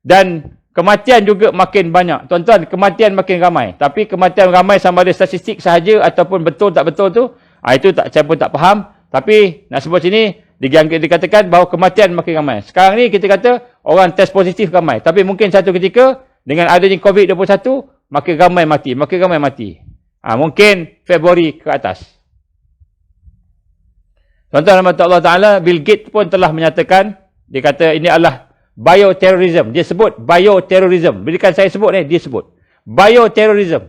Dan kematian juga makin banyak. Tuan-tuan, kematian makin ramai. Tapi kematian ramai sama ada statistik sahaja ataupun betul tak betul tu, itu saya pun tak faham. Tapi nak sebut sini, dikatakan bahawa kematian makin ramai. Sekarang ni kita kata orang test positif ramai. Tapi mungkin satu ketika dengan adanya COVID-21 makin ramai mati. Mungkin Februari ke atas. Tuan-tuan Allah Ta'ala, Bill Gates pun telah menyatakan, dia kata ini adalah bioterrorism. Dia sebut bioterrorism. Bila saya sebut ni, dia sebut bioterrorism.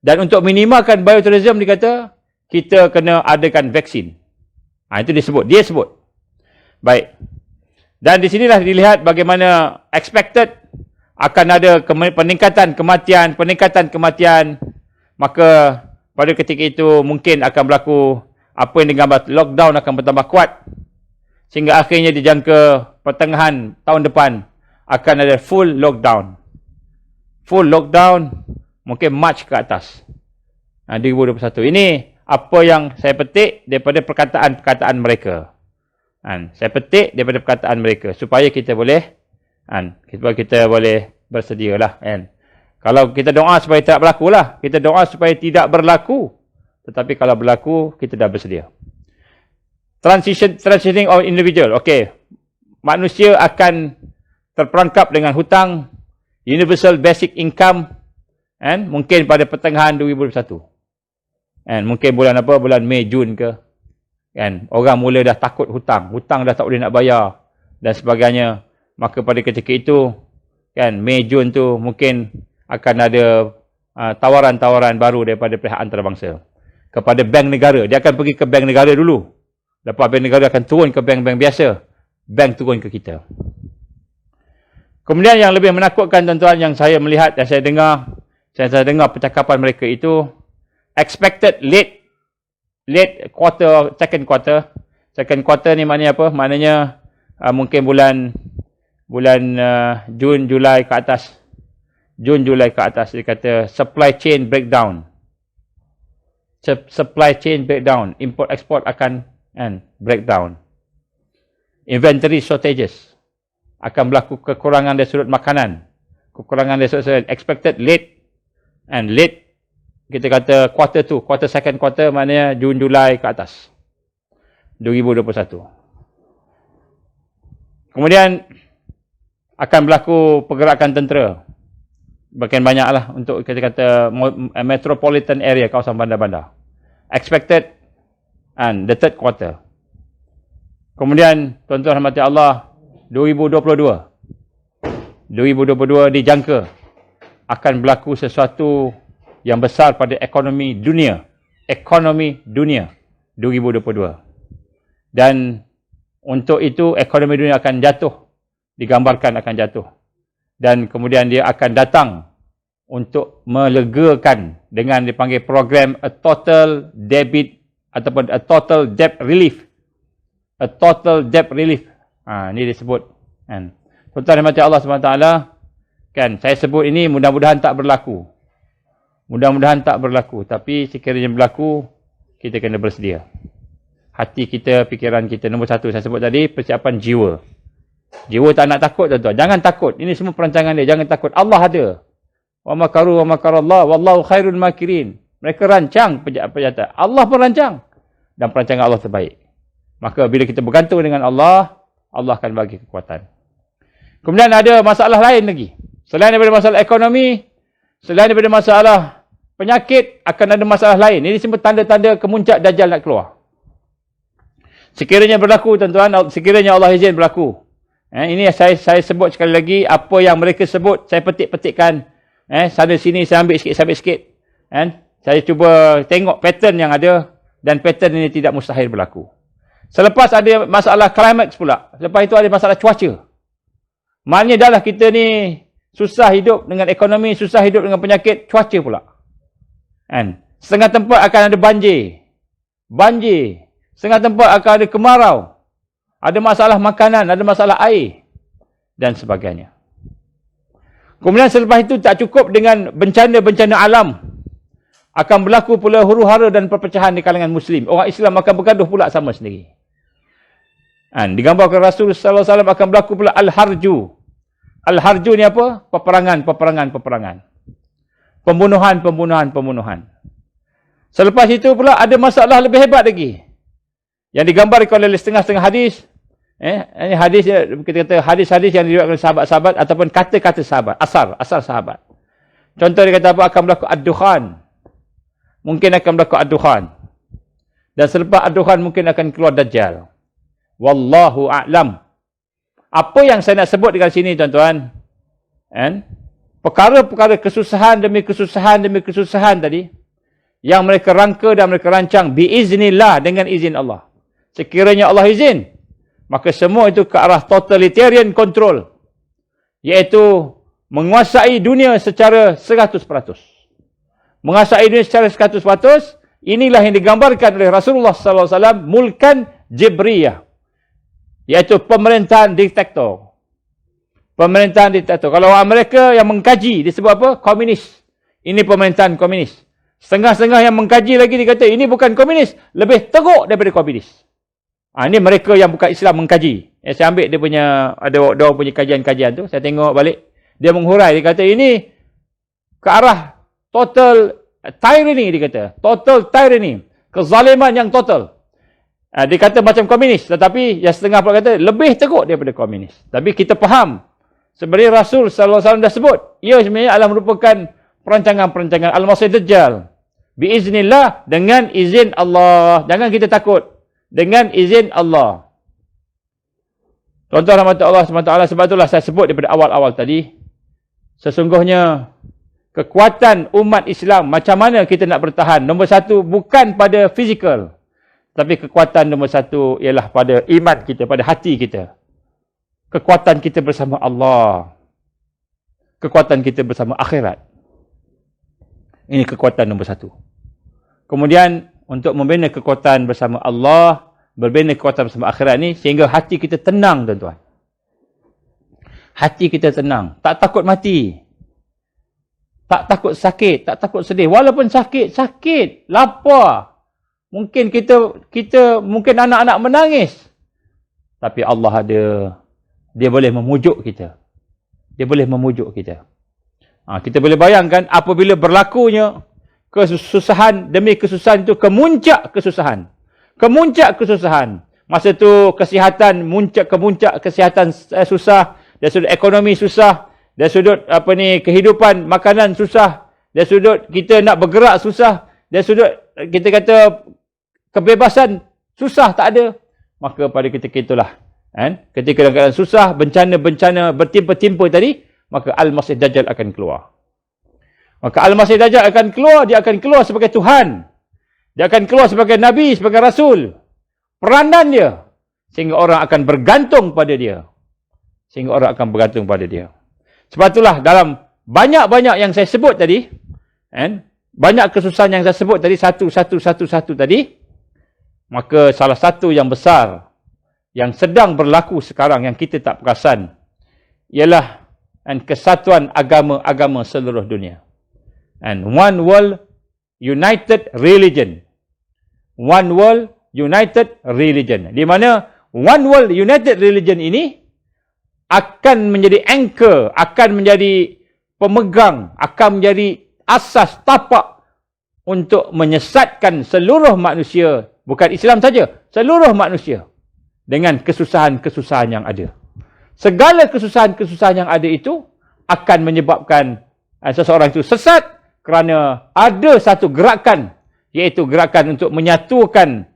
Dan untuk minimalkan bioterrorism, dia kata kita kena adakan vaksin. Itu dia sebut. Baik. Dan di sinilah dilihat bagaimana expected akan ada peningkatan kematian. Maka pada ketika itu mungkin akan berlaku apa yang digambar, lockdown akan bertambah kuat. Sehingga akhirnya dijangka pertengahan tahun depan akan ada full lockdown. Full lockdown mungkin Mac ke atas. 2021. Ini apa yang saya petik daripada perkataan-perkataan mereka. Saya petik daripada perkataan mereka supaya kita boleh bersedia lah. Kalau kita doa supaya tak berlaku lah. Kita doa supaya tidak berlaku. Tetapi kalau berlaku, kita dah bersedia. Transitioning of individual. Okey. Manusia akan terperangkap dengan hutang, universal basic income, mungkin pada pertengahan 2021. Mungkin bulan apa? Bulan Mei, Jun ke. Orang mula dah takut hutang. Hutang dah tak boleh nak bayar. Dan sebagainya. Maka pada ketika itu, Mei, Jun tu mungkin akan ada tawaran-tawaran baru daripada pihak antarabangsa. Kepada bank negara. Dia akan pergi ke bank negara dulu. Lepas bank negara akan turun ke bank-bank biasa. Bank turun ke kita. Kemudian yang lebih menakutkan tuan-tuan yang saya melihat dan saya dengar percakapan mereka itu, expected late quarter, second quarter. Second quarter ni maknanya apa? Maknanya mungkin bulan Jun, Julai ke atas. Jun, Julai ke atas. Dia kata supply chain breakdown. Supply chain breakdown. Import export akan breakdown. Inventory shortages. Akan berlaku kekurangan dari sudut makanan. Kekurangan dari sudut expected late. Kita kata quarter second quarter maknanya Jun, Julai ke atas. 2021. Kemudian akan berlaku pergerakan tentera. Bahkan banyaklah untuk kita kata metropolitan area, kawasan bandar-bandar. Expected the third quarter. Kemudian tuan-tuan rahmati Allah, 2022 dijangka akan berlaku sesuatu yang besar pada ekonomi dunia. Ekonomi dunia 2022. Dan untuk itu ekonomi dunia akan jatuh. Digambarkan akan jatuh. Dan kemudian dia akan datang untuk melegakan dengan dipanggil program a total debit ataupun a total debt relief. A total debt relief. Ini disebut. Tuan-tuan rahmati Allah SWT, saya sebut ini mudah-mudahan tak berlaku. Mudah-mudahan tak berlaku. Tapi sekiranya berlaku, kita kena bersedia. Hati kita, fikiran kita. Nombor satu, saya sebut tadi, persiapan jiwa. Jiwa tak nak takut, tuan-tuan. Jangan takut. Ini semua perancangan dia. Jangan takut. Allah ada. Wa makaru wa makarallah. Wallahu khairul makirin. Mereka rancang penjahat. Allah pun rancang. Dan perancangan Allah terbaik. Maka bila kita bergantung dengan Allah, Allah akan bagi kekuatan. Kemudian ada masalah lain lagi. Selain daripada masalah ekonomi, selain daripada masalah penyakit, akan ada masalah lain. Ini semua tanda-tanda kemuncak Dajjal nak keluar. Sekiranya berlaku, tuan-tuan, sekiranya Allah izin berlaku. Ini saya sebut sekali lagi, apa yang mereka sebut, saya petik-petikkan. Sana sini saya ambil sikit. Saya cuba tengok pattern yang ada, dan pattern ini tidak mustahil berlaku. Selepas ada masalah climax pula. Lepas itu ada masalah cuaca. Maknanya dah lah kita ni susah hidup dengan ekonomi, susah hidup dengan penyakit, cuaca pula. Setengah tempat akan ada banjir. Setengah tempat akan ada kemarau. Ada masalah makanan, ada masalah air. Dan sebagainya. Kemudian selepas itu tak cukup dengan bencana-bencana alam. Akan berlaku pula huru-hara dan perpecahan di kalangan Muslim. Orang Islam akan bergaduh pula sama sendiri. Digambarkan Rasul sallallahu alaihi wasallam akan berlaku pula al-harju. Al-harju ni apa? Peperangan. Pembunuhan. Selepas itu pula ada masalah lebih hebat lagi. Yang digambarkan oleh setengah-setengah hadis. Ini hadis, kita kata hadis-hadis yang diriwayatkan oleh sahabat-sahabat ataupun kata-kata sahabat. Asar sahabat. Contoh dia kata apa? Akan berlaku ad-dukhan. Mungkin akan berlaku ad-dukhan. Dan selepas ad-dukhan mungkin akan keluar Dajjal. Wallahu a'lam. Apa yang saya nak sebut dekat sini, tuan-tuan, perkara-perkara kesusahan demi kesusahan tadi, yang mereka rangka dan mereka rancang biiznillah, dengan izin Allah. Sekiranya Allah izin, maka semua itu ke arah totalitarian control, iaitu menguasai dunia secara 100%. menguasai dunia secara 100%, inilah yang digambarkan oleh Rasulullah SAW, mulkan Jibriyah, iaitu pemerintahan diktator. Pemerintahan diktator. Kalau orang Amerika yang mengkaji, disebut apa? Komunis. Ini pemerintahan komunis. Setengah-setengah yang mengkaji lagi dikata, ini bukan komunis, lebih teruk daripada komunis. Ini mereka yang bukan Islam mengkaji. Saya ambil dia punya, ada orang punya kajian-kajian tu, saya tengok balik. Dia menghurai, dia kata ini ke arah total tyranny, dia kata. Total tyranny. Kezaliman yang total. Dia kata macam komunis, tetapi yang setengah pula kata lebih teruk daripada komunis. Tapi kita faham, sebenarnya Rasul SAW dah sebut, ia sebenarnya adalah merupakan perancangan-perancangan Al-Masih Dajjal. Biiznillah, dengan izin Allah. Jangan kita takut. Dengan izin Allah. Tuan-tuan rahmat Allah SWT, sebab itulah saya sebut daripada awal-awal tadi, sesungguhnya kekuatan umat Islam, macam mana kita nak bertahan? Nombor satu, bukan pada fizikal. Tapi kekuatan nombor satu ialah pada iman kita, pada hati kita. Kekuatan kita bersama Allah. Kekuatan kita bersama akhirat. Ini kekuatan nombor satu. Kemudian, untuk membina kekuatan bersama Allah, berbina kekuatan bersama akhirat ni, sehingga hati kita tenang, tuan-tuan. Hati kita tenang. Tak takut mati. Tak takut sakit. Tak takut sedih. Walaupun sakit, sakit. Lapar. Mungkin kita mungkin anak-anak menangis. Tapi Allah ada. Dia boleh memujuk kita. Dia boleh memujuk kita. Kita boleh bayangkan apabila berlakunya kesusahan demi kesusahan itu, kemuncak kesusahan. Kemuncak kesusahan. Masa tu kesihatan kemuncak kesihatan susah, dari sudut ekonomi susah, dari sudut kehidupan makanan susah, dari sudut kita nak bergerak susah, dari sudut kita kata kebebasan susah, tak ada. Maka pada ketika itulah, ketika dalam keadaan susah, bencana-bencana bertimpa-timpa tadi, maka Al-Masih Dajjal akan keluar. Maka Al-Masih Dajjal akan keluar, dia akan keluar sebagai Tuhan. Dia akan keluar sebagai Nabi, sebagai Rasul. Peranan dia. Sehingga orang akan bergantung pada dia. Sehingga orang akan bergantung pada dia. Sebab itulah dalam banyak-banyak yang saya sebut tadi, banyak kesusahan yang saya sebut tadi, satu tadi, maka salah satu yang besar, yang sedang berlaku sekarang, yang kita tak perasan, ialah kesatuan agama-agama seluruh dunia. And one world united religion. One world united religion. Di mana one world united religion ini akan menjadi anchor, akan menjadi pemegang, akan menjadi asas tapak untuk menyesatkan seluruh manusia. Bukan Islam saja, seluruh manusia. Dengan kesusahan-kesusahan yang ada. Segala kesusahan-kesusahan yang ada itu akan menyebabkan seseorang itu sesat, kerana ada satu gerakan, iaitu gerakan untuk menyatukan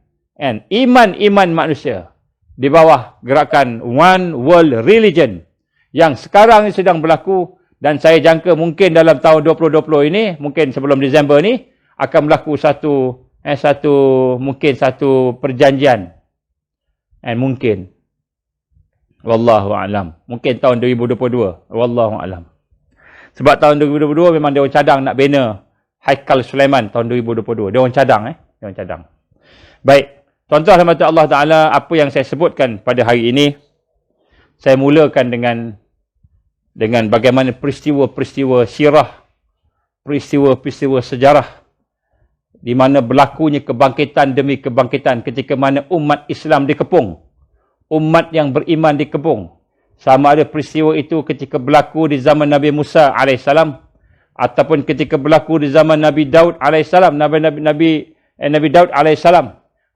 iman-iman manusia di bawah gerakan One World Religion yang sekarang ini sedang berlaku, dan saya jangka mungkin dalam tahun 2020 ini, mungkin sebelum Disember ni, akan berlaku satu perjanjian. Mungkin. Wallahu a'lam. Mungkin tahun 2022. Wallahu a'lam. Sebab tahun 2022 memang dia orang cadang nak bina Haikal Sulaiman tahun 2022. Dia orang cadang. Dia orang cadang. Baik. Tuan-tuan rahmat Allah Ta'ala, apa yang saya sebutkan pada hari ini, saya mulakan dengan bagaimana peristiwa-peristiwa sirah, peristiwa-peristiwa sejarah, di mana berlakunya kebangkitan demi kebangkitan ketika mana umat Islam dikepung. Umat yang beriman dikepung. Sama ada peristiwa itu ketika berlaku di zaman Nabi Musa AS, ataupun ketika berlaku di zaman Nabi Daud AS, Nabi Daud AS,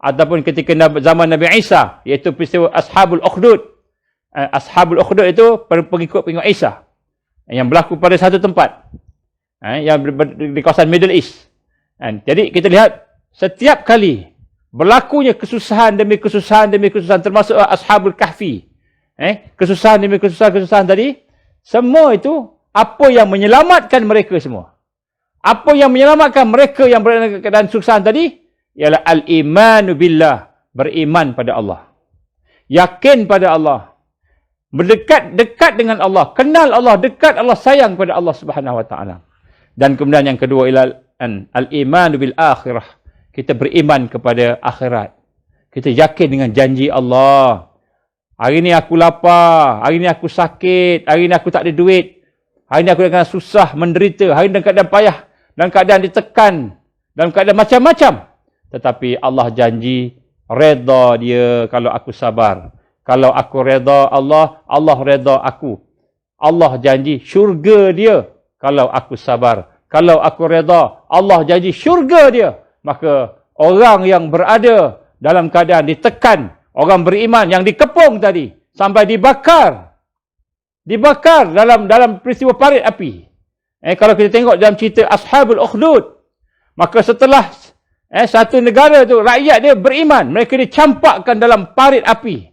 ataupun ketika zaman Nabi Isa, iaitu peristiwa Ashabul Ukhdud. Ashabul Ukhdud itu pengikut-pengikut Isa yang berlaku pada satu tempat, yang di kawasan Middle East. Jadi kita lihat setiap kali berlakunya kesusahan demi kesusahan demi kesusahan, termasuk Ashabul Kahfi, kesusahan demi kesusahan tadi, semua itu apa yang menyelamatkan mereka semua? Apa yang menyelamatkan mereka yang berada dalam keadaan kesusahan tadi? Ialah al-imanu billah, beriman pada Allah, yakin pada Allah, dekat dengan Allah, kenal Allah, dekat Allah, sayang pada Allah Subhanahu Wa Taala. Dan kemudian yang kedua ialah al-iman bil akhirah. Kita beriman kepada akhirat. Kita yakin dengan janji Allah. Hari ni aku lapar, hari ni aku sakit, hari ni aku tak ada duit, hari ni aku akan susah, menderita, hari ni dalam keadaan payah, dalam keadaan ditekan, dalam keadaan macam-macam. Tetapi Allah janji, reda dia kalau aku sabar. Kalau aku reda Allah, Allah reda aku. Allah janji syurga dia kalau aku sabar. Kalau aku reda, Allah janji syurga dia. Maka orang yang berada dalam keadaan ditekan, orang beriman yang dikepung tadi sampai dibakar dalam peristiwa parit api. Kalau kita tengok dalam cerita Ashabul Ukhdud, maka setelah satu negara tu rakyat dia beriman, mereka dicampakkan dalam parit api.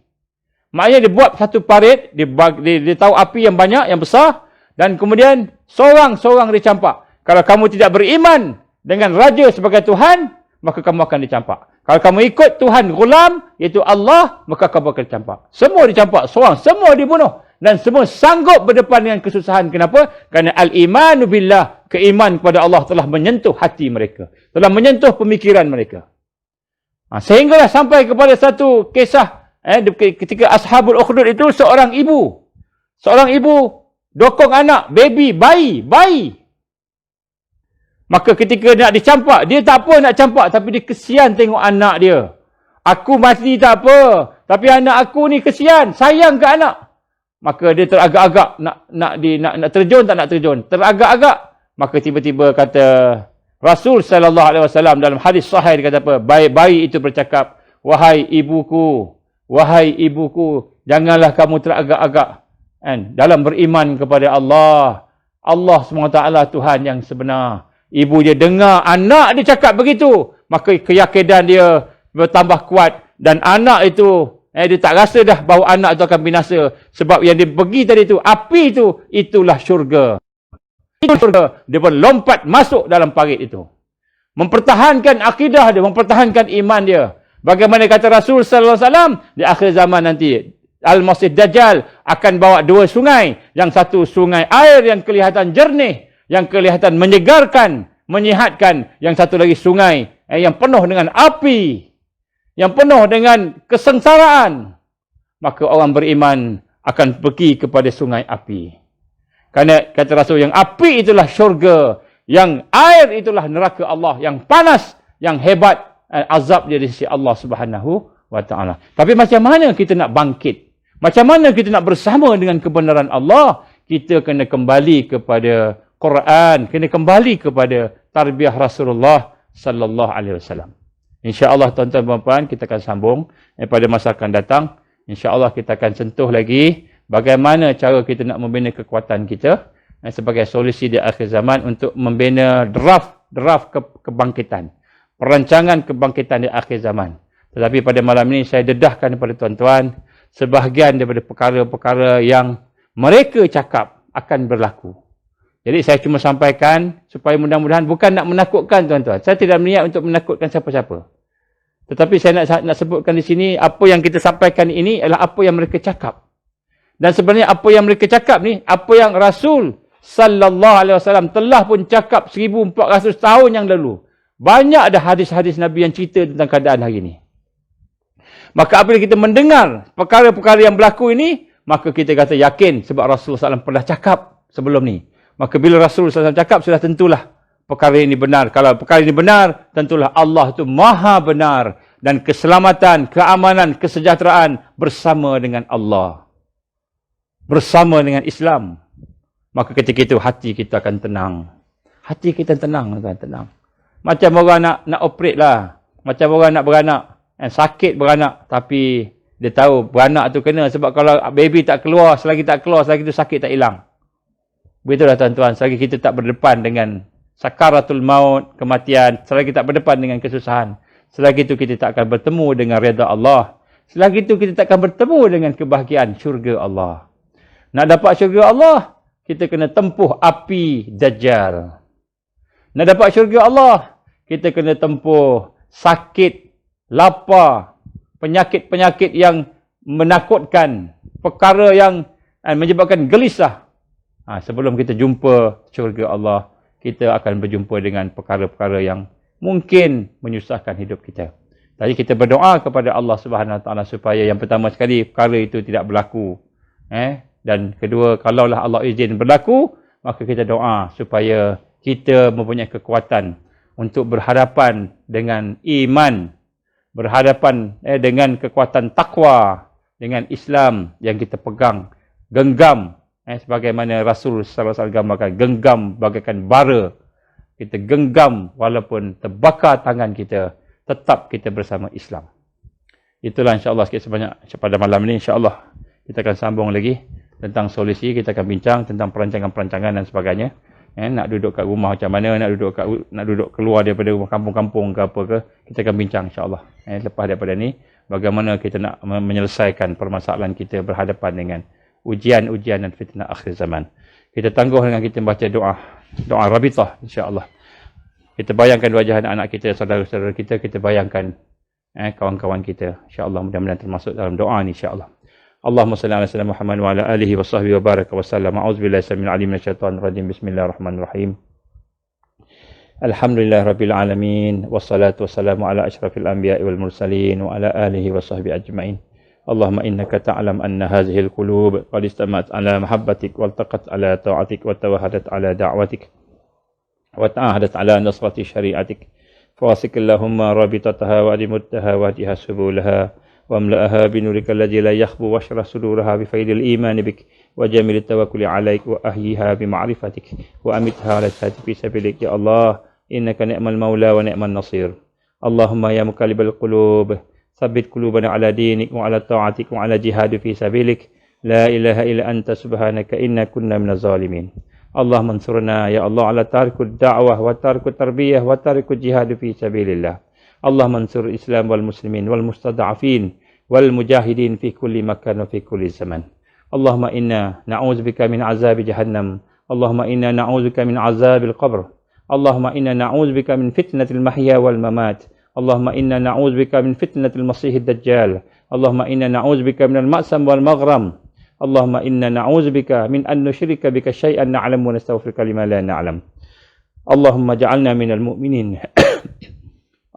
Maknanya dia buat satu parit, dia tahu api yang banyak, yang besar, dan kemudian seorang-seorang dicampak. Kalau kamu tidak beriman dengan raja sebagai Tuhan, maka kamu akan dicampak. Kalau kamu ikut Tuhan Ghulam, iaitu Allah, maka kamu akan dicampak. Semua dicampak, seorang, semua dibunuh. Dan semua sanggup berdepan dengan kesusahan. Kenapa? Kerana al-imanu billah, keiman kepada Allah telah menyentuh hati mereka. Telah menyentuh pemikiran mereka. Sehinggalah sampai kepada satu kisah, ketika Ashabul Ukhdud itu seorang ibu. Seorang ibu dokong anak, bayi. Maka ketika nak dicampak, dia tak apa nak campak, tapi dia kesian tengok anak dia. Aku mati tak apa, tapi anak aku ni kesian, sayang ke anak. Maka dia teragak-agak nak terjun, tak nak terjun. Teragak-agak. Maka tiba-tiba kata Rasul sallallahu alaihi wasallam dalam hadis sahih, dia kata apa? Bayi itu bercakap, wahai ibuku, janganlah kamu teragak-agak dalam beriman kepada Allah. Allah SWT Tuhan yang sebenar. Ibu dia dengar anak dia cakap begitu, maka keyakinan dia bertambah kuat, dan anak itu dia tak rasa dah bahawa anak itu akan binasa, sebab yang dia pergi tadi itu, api itu, itulah syurga. Itu syurga. Dia pun lompat masuk dalam parit itu, mempertahankan akidah dia, mempertahankan iman dia. Bagaimana kata Rasul sallallahu alaihi wasallam, di akhir zaman nanti Al-Masih Dajjal akan bawa dua sungai, yang satu sungai air yang kelihatan jernih, yang kelihatan menyegarkan, menyihatkan. Yang satu lagi sungai yang penuh dengan api, yang penuh dengan kesengsaraan. Maka orang beriman akan pergi kepada sungai api. Kerana kata Rasul, yang api itulah syurga, yang air itulah neraka Allah, yang panas, yang hebat azab dia di sisi Allah Subhanahu wa taala. Tapi macam mana kita nak bangkit? Macam mana kita nak bersama dengan kebenaran Allah? Kita kena kembali kepada Quran, kena kembali kepada tarbiyah Rasulullah sallallahu alaihi wasallam. Insya-Allah tuan-tuan dan puan, kita akan sambung pada masa akan datang. Insya-Allah kita akan sentuh lagi bagaimana cara kita nak membina kekuatan kita sebagai solusi di akhir zaman untuk membina draft kebangkitan, perancangan kebangkitan di akhir zaman. Tetapi pada malam ini saya dedahkan kepada tuan-tuan sebahagian daripada perkara-perkara yang mereka cakap akan berlaku. Jadi saya cuma sampaikan supaya mudah-mudahan, bukan nak menakutkan tuan-tuan. Saya tidak berniat untuk menakutkan siapa-siapa. Tetapi saya nak sebutkan di sini, apa yang kita sampaikan ini adalah apa yang mereka cakap. Dan sebenarnya apa yang mereka cakap ni, apa yang Rasul sallallahu alaihi wasallam telah pun cakap 1400 tahun yang lalu. Banyak ada hadis-hadis Nabi yang cerita tentang keadaan hari ini. Maka apabila kita mendengar perkara-perkara yang berlaku ini, maka kita kata yakin sebab Rasulullah SAW pernah cakap sebelum ni. Maka bila Rasulullah SAW cakap, sudah tentulah perkara ini benar. Kalau perkara ini benar, tentulah Allah itu maha benar. Dan keselamatan, keamanan, kesejahteraan bersama dengan Allah. Bersama dengan Islam. Maka ketika itu hati kita akan tenang. Hati kita tenang, tenang. Macam orang nak operate lah. Macam orang nak beranak. Sakit beranak. Tapi dia tahu beranak tu kena. Sebab kalau baby tak keluar, selagi itu sakit tak hilang. Begitulah tuan-tuan, selagi kita tak berdepan dengan sakaratul maut, kematian, selagi kita tak berdepan dengan kesusahan, selagi itu kita tak akan bertemu dengan redha Allah, selagi itu kita tak akan bertemu dengan kebahagiaan syurga Allah. Nak dapat syurga Allah, kita kena tempuh api Dajjal. Nak dapat syurga Allah, kita kena tempuh sakit, lapar, penyakit-penyakit yang menakutkan, perkara yang menyebabkan gelisah. Sebelum kita jumpa syurga Allah, kita akan berjumpa dengan perkara-perkara yang mungkin menyusahkan hidup kita. Tadi kita berdoa kepada Allah Subhanahu Wa Taala supaya yang pertama sekali perkara itu tidak berlaku. Dan kedua, kalaulah Allah izin berlaku, maka kita doa supaya kita mempunyai kekuatan untuk berhadapan dengan iman, berhadapan dengan kekuatan takwa, dengan Islam yang kita pegang, genggam, sebagaimana Rasul sallallahu alaihi wasallam gambarkan, genggam bagaikan bara. Kita genggam walaupun terbakar tangan kita, tetap kita bersama Islam. Itulah insya-Allah sikit sebanyak pada malam ini, insya-Allah kita akan sambung lagi tentang solusi, kita akan bincang tentang perancangan-perancangan dan sebagainya. Nak duduk kat rumah macam mana, nak duduk keluar daripada rumah kampung-kampung ke apa ke, kita akan bincang insya-Allah. Lepas daripada ni, bagaimana kita nak menyelesaikan permasalahan kita berhadapan dengan ujian-ujian dan fitnah akhir zaman. Kita tangguh dengan kita membaca doa Rabithah insya-Allah. Kita bayangkan wajah anak-anak kita, saudara-saudara kita, kita bayangkan kawan-kawan kita. InsyaAllah mudah-mudahan termasuk dalam doa ni insyaAllah. Allahumma salli ala sayyidina Muhammad wa ala alihi wa sahbihi wa baraka wa sallam. A'udzubillahi samil alim minasyaitonir rajim. Bismillahirrahmanirrahim. Alhamdulillah rabbil alamin. Wassalatu wassalamu ala asyrafil anbiya'i wal mursalin wa ala alihi wa sahbihi ajma'in. Allahumma innaka ta'lam anna hadhihi al-qulub qad istama'at ala mahabbatik wa altaqat ala ta'atik wa tawahadat ala da'watik. وتعاهدت على نصرة شريعتك فواسك اللهم رابطتها وأدمتها وهدها سبولها واملأها بنورك الذي لا يخبو واشرح صدورها بفيض الإيمان بك وجميل التوكل عليك وأحييها بمعرفتك وأمتها على الجهاد في سبيلك يا الله إنك نعم المولى ونعم النصير. اللهم يا مقلب القلوب ثبت قلوبنا على دينك وعلى طاعتك وعلى جهاد في سبيلك لا إله إلا أنت سبحانك إنا كنا من الظالمين. اللهم انصرنا يا الله على تارك الدعوة وتارك التربية وتارك الجهاد في سبيل الله. اللهم انصر الإسلام والمسلمين والمستضعفين والمجاهدين في كل مكان وفي كل زمن. اللهم إنا نعوذ بك من عذاب جهنم. اللهم إنا نعوذ بك من عذاب القبر. اللهم إنا نعوذ بك من فتنة المحيا والممات. اللهم إنا نعوذ بك من فتنة المسيح الدجال. اللهم إنا نعوذ بك من المأسم والمغرم. اللهم إنا نعوذ بك من أن نشرك بك شيئا نعلم ونستغفرك لما لا نعلم. اللهم اجعلنا من المؤمنين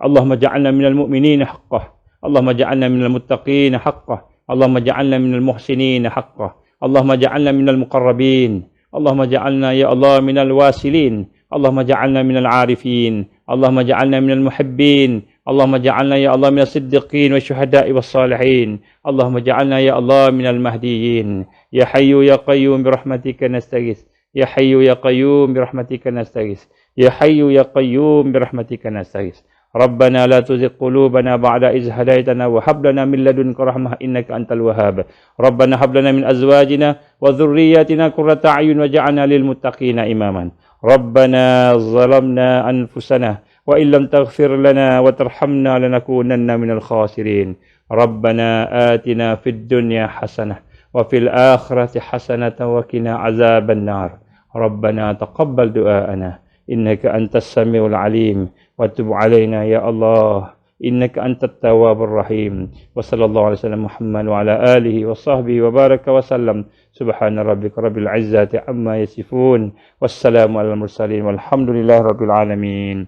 اللهم اجعلنا من المؤمنين حقه. اللهم اجعلنا من المتقين حقه. اللهم اجعلنا من المحسنين حقه. اللهم اجعلنا من المقربين. اللهم اجعلنا يا الله من الواسلين. اللهم اجعلنا من العارفين. اللهم اجعلنا من المحبين. اللهم اجعلنا يا الله من الصديقين والشهداء والصالحين. اللهم اجعلنا يا الله من المهديين. يا حي يا قيوم برحمتك نستغيث. يا حي يا قيوم برحمتك نستغيث. يا حي يا قيوم برحمتك نستغيث. ربنا لا تزغ قلوبنا بعد إذ هديتنا وهب لنا من لدنك رحمة إنك أنت الوهاب. ربنا هب لنا من أزواجنا وذرياتنا قرة أعين واجعلنا للمتقين إماما. ربنا ظلمنا أنفسنا وإن لم تغفر لنا وترحمنا لنكونن من الخاسرين. ربنا آتنا في الدنيا حسنة وفي الآخرة حسنة وقنا عذاب النار. ربنا تقبل دعاءنا إنك أنت السميع العليم وتب علينا يا الله إنك أنت التواب الرحيم. وصلى الله على سيدنا محمد وعلى آله وصحبه وبارك وسلم. سبحان ربك رب العزة عما يصفون والسلام على المرسلين والحمد لله رب العالمين.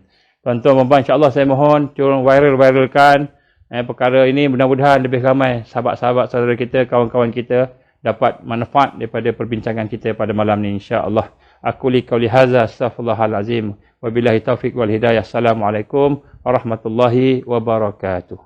Tuan-tuan, puan, insya-Allah saya mohon tolong viralkan perkara ini, mudah-mudahan lebih ramai sahabat-sahabat saudara kita, kawan-kawan kita dapat manfaat daripada perbincangan kita pada malam ini insya-Allah. Aku li qauli hadza astaghfirullahal azim wa billahi taufik wal hidayah. Assalamualaikum warahmatullahi wabarakatuh.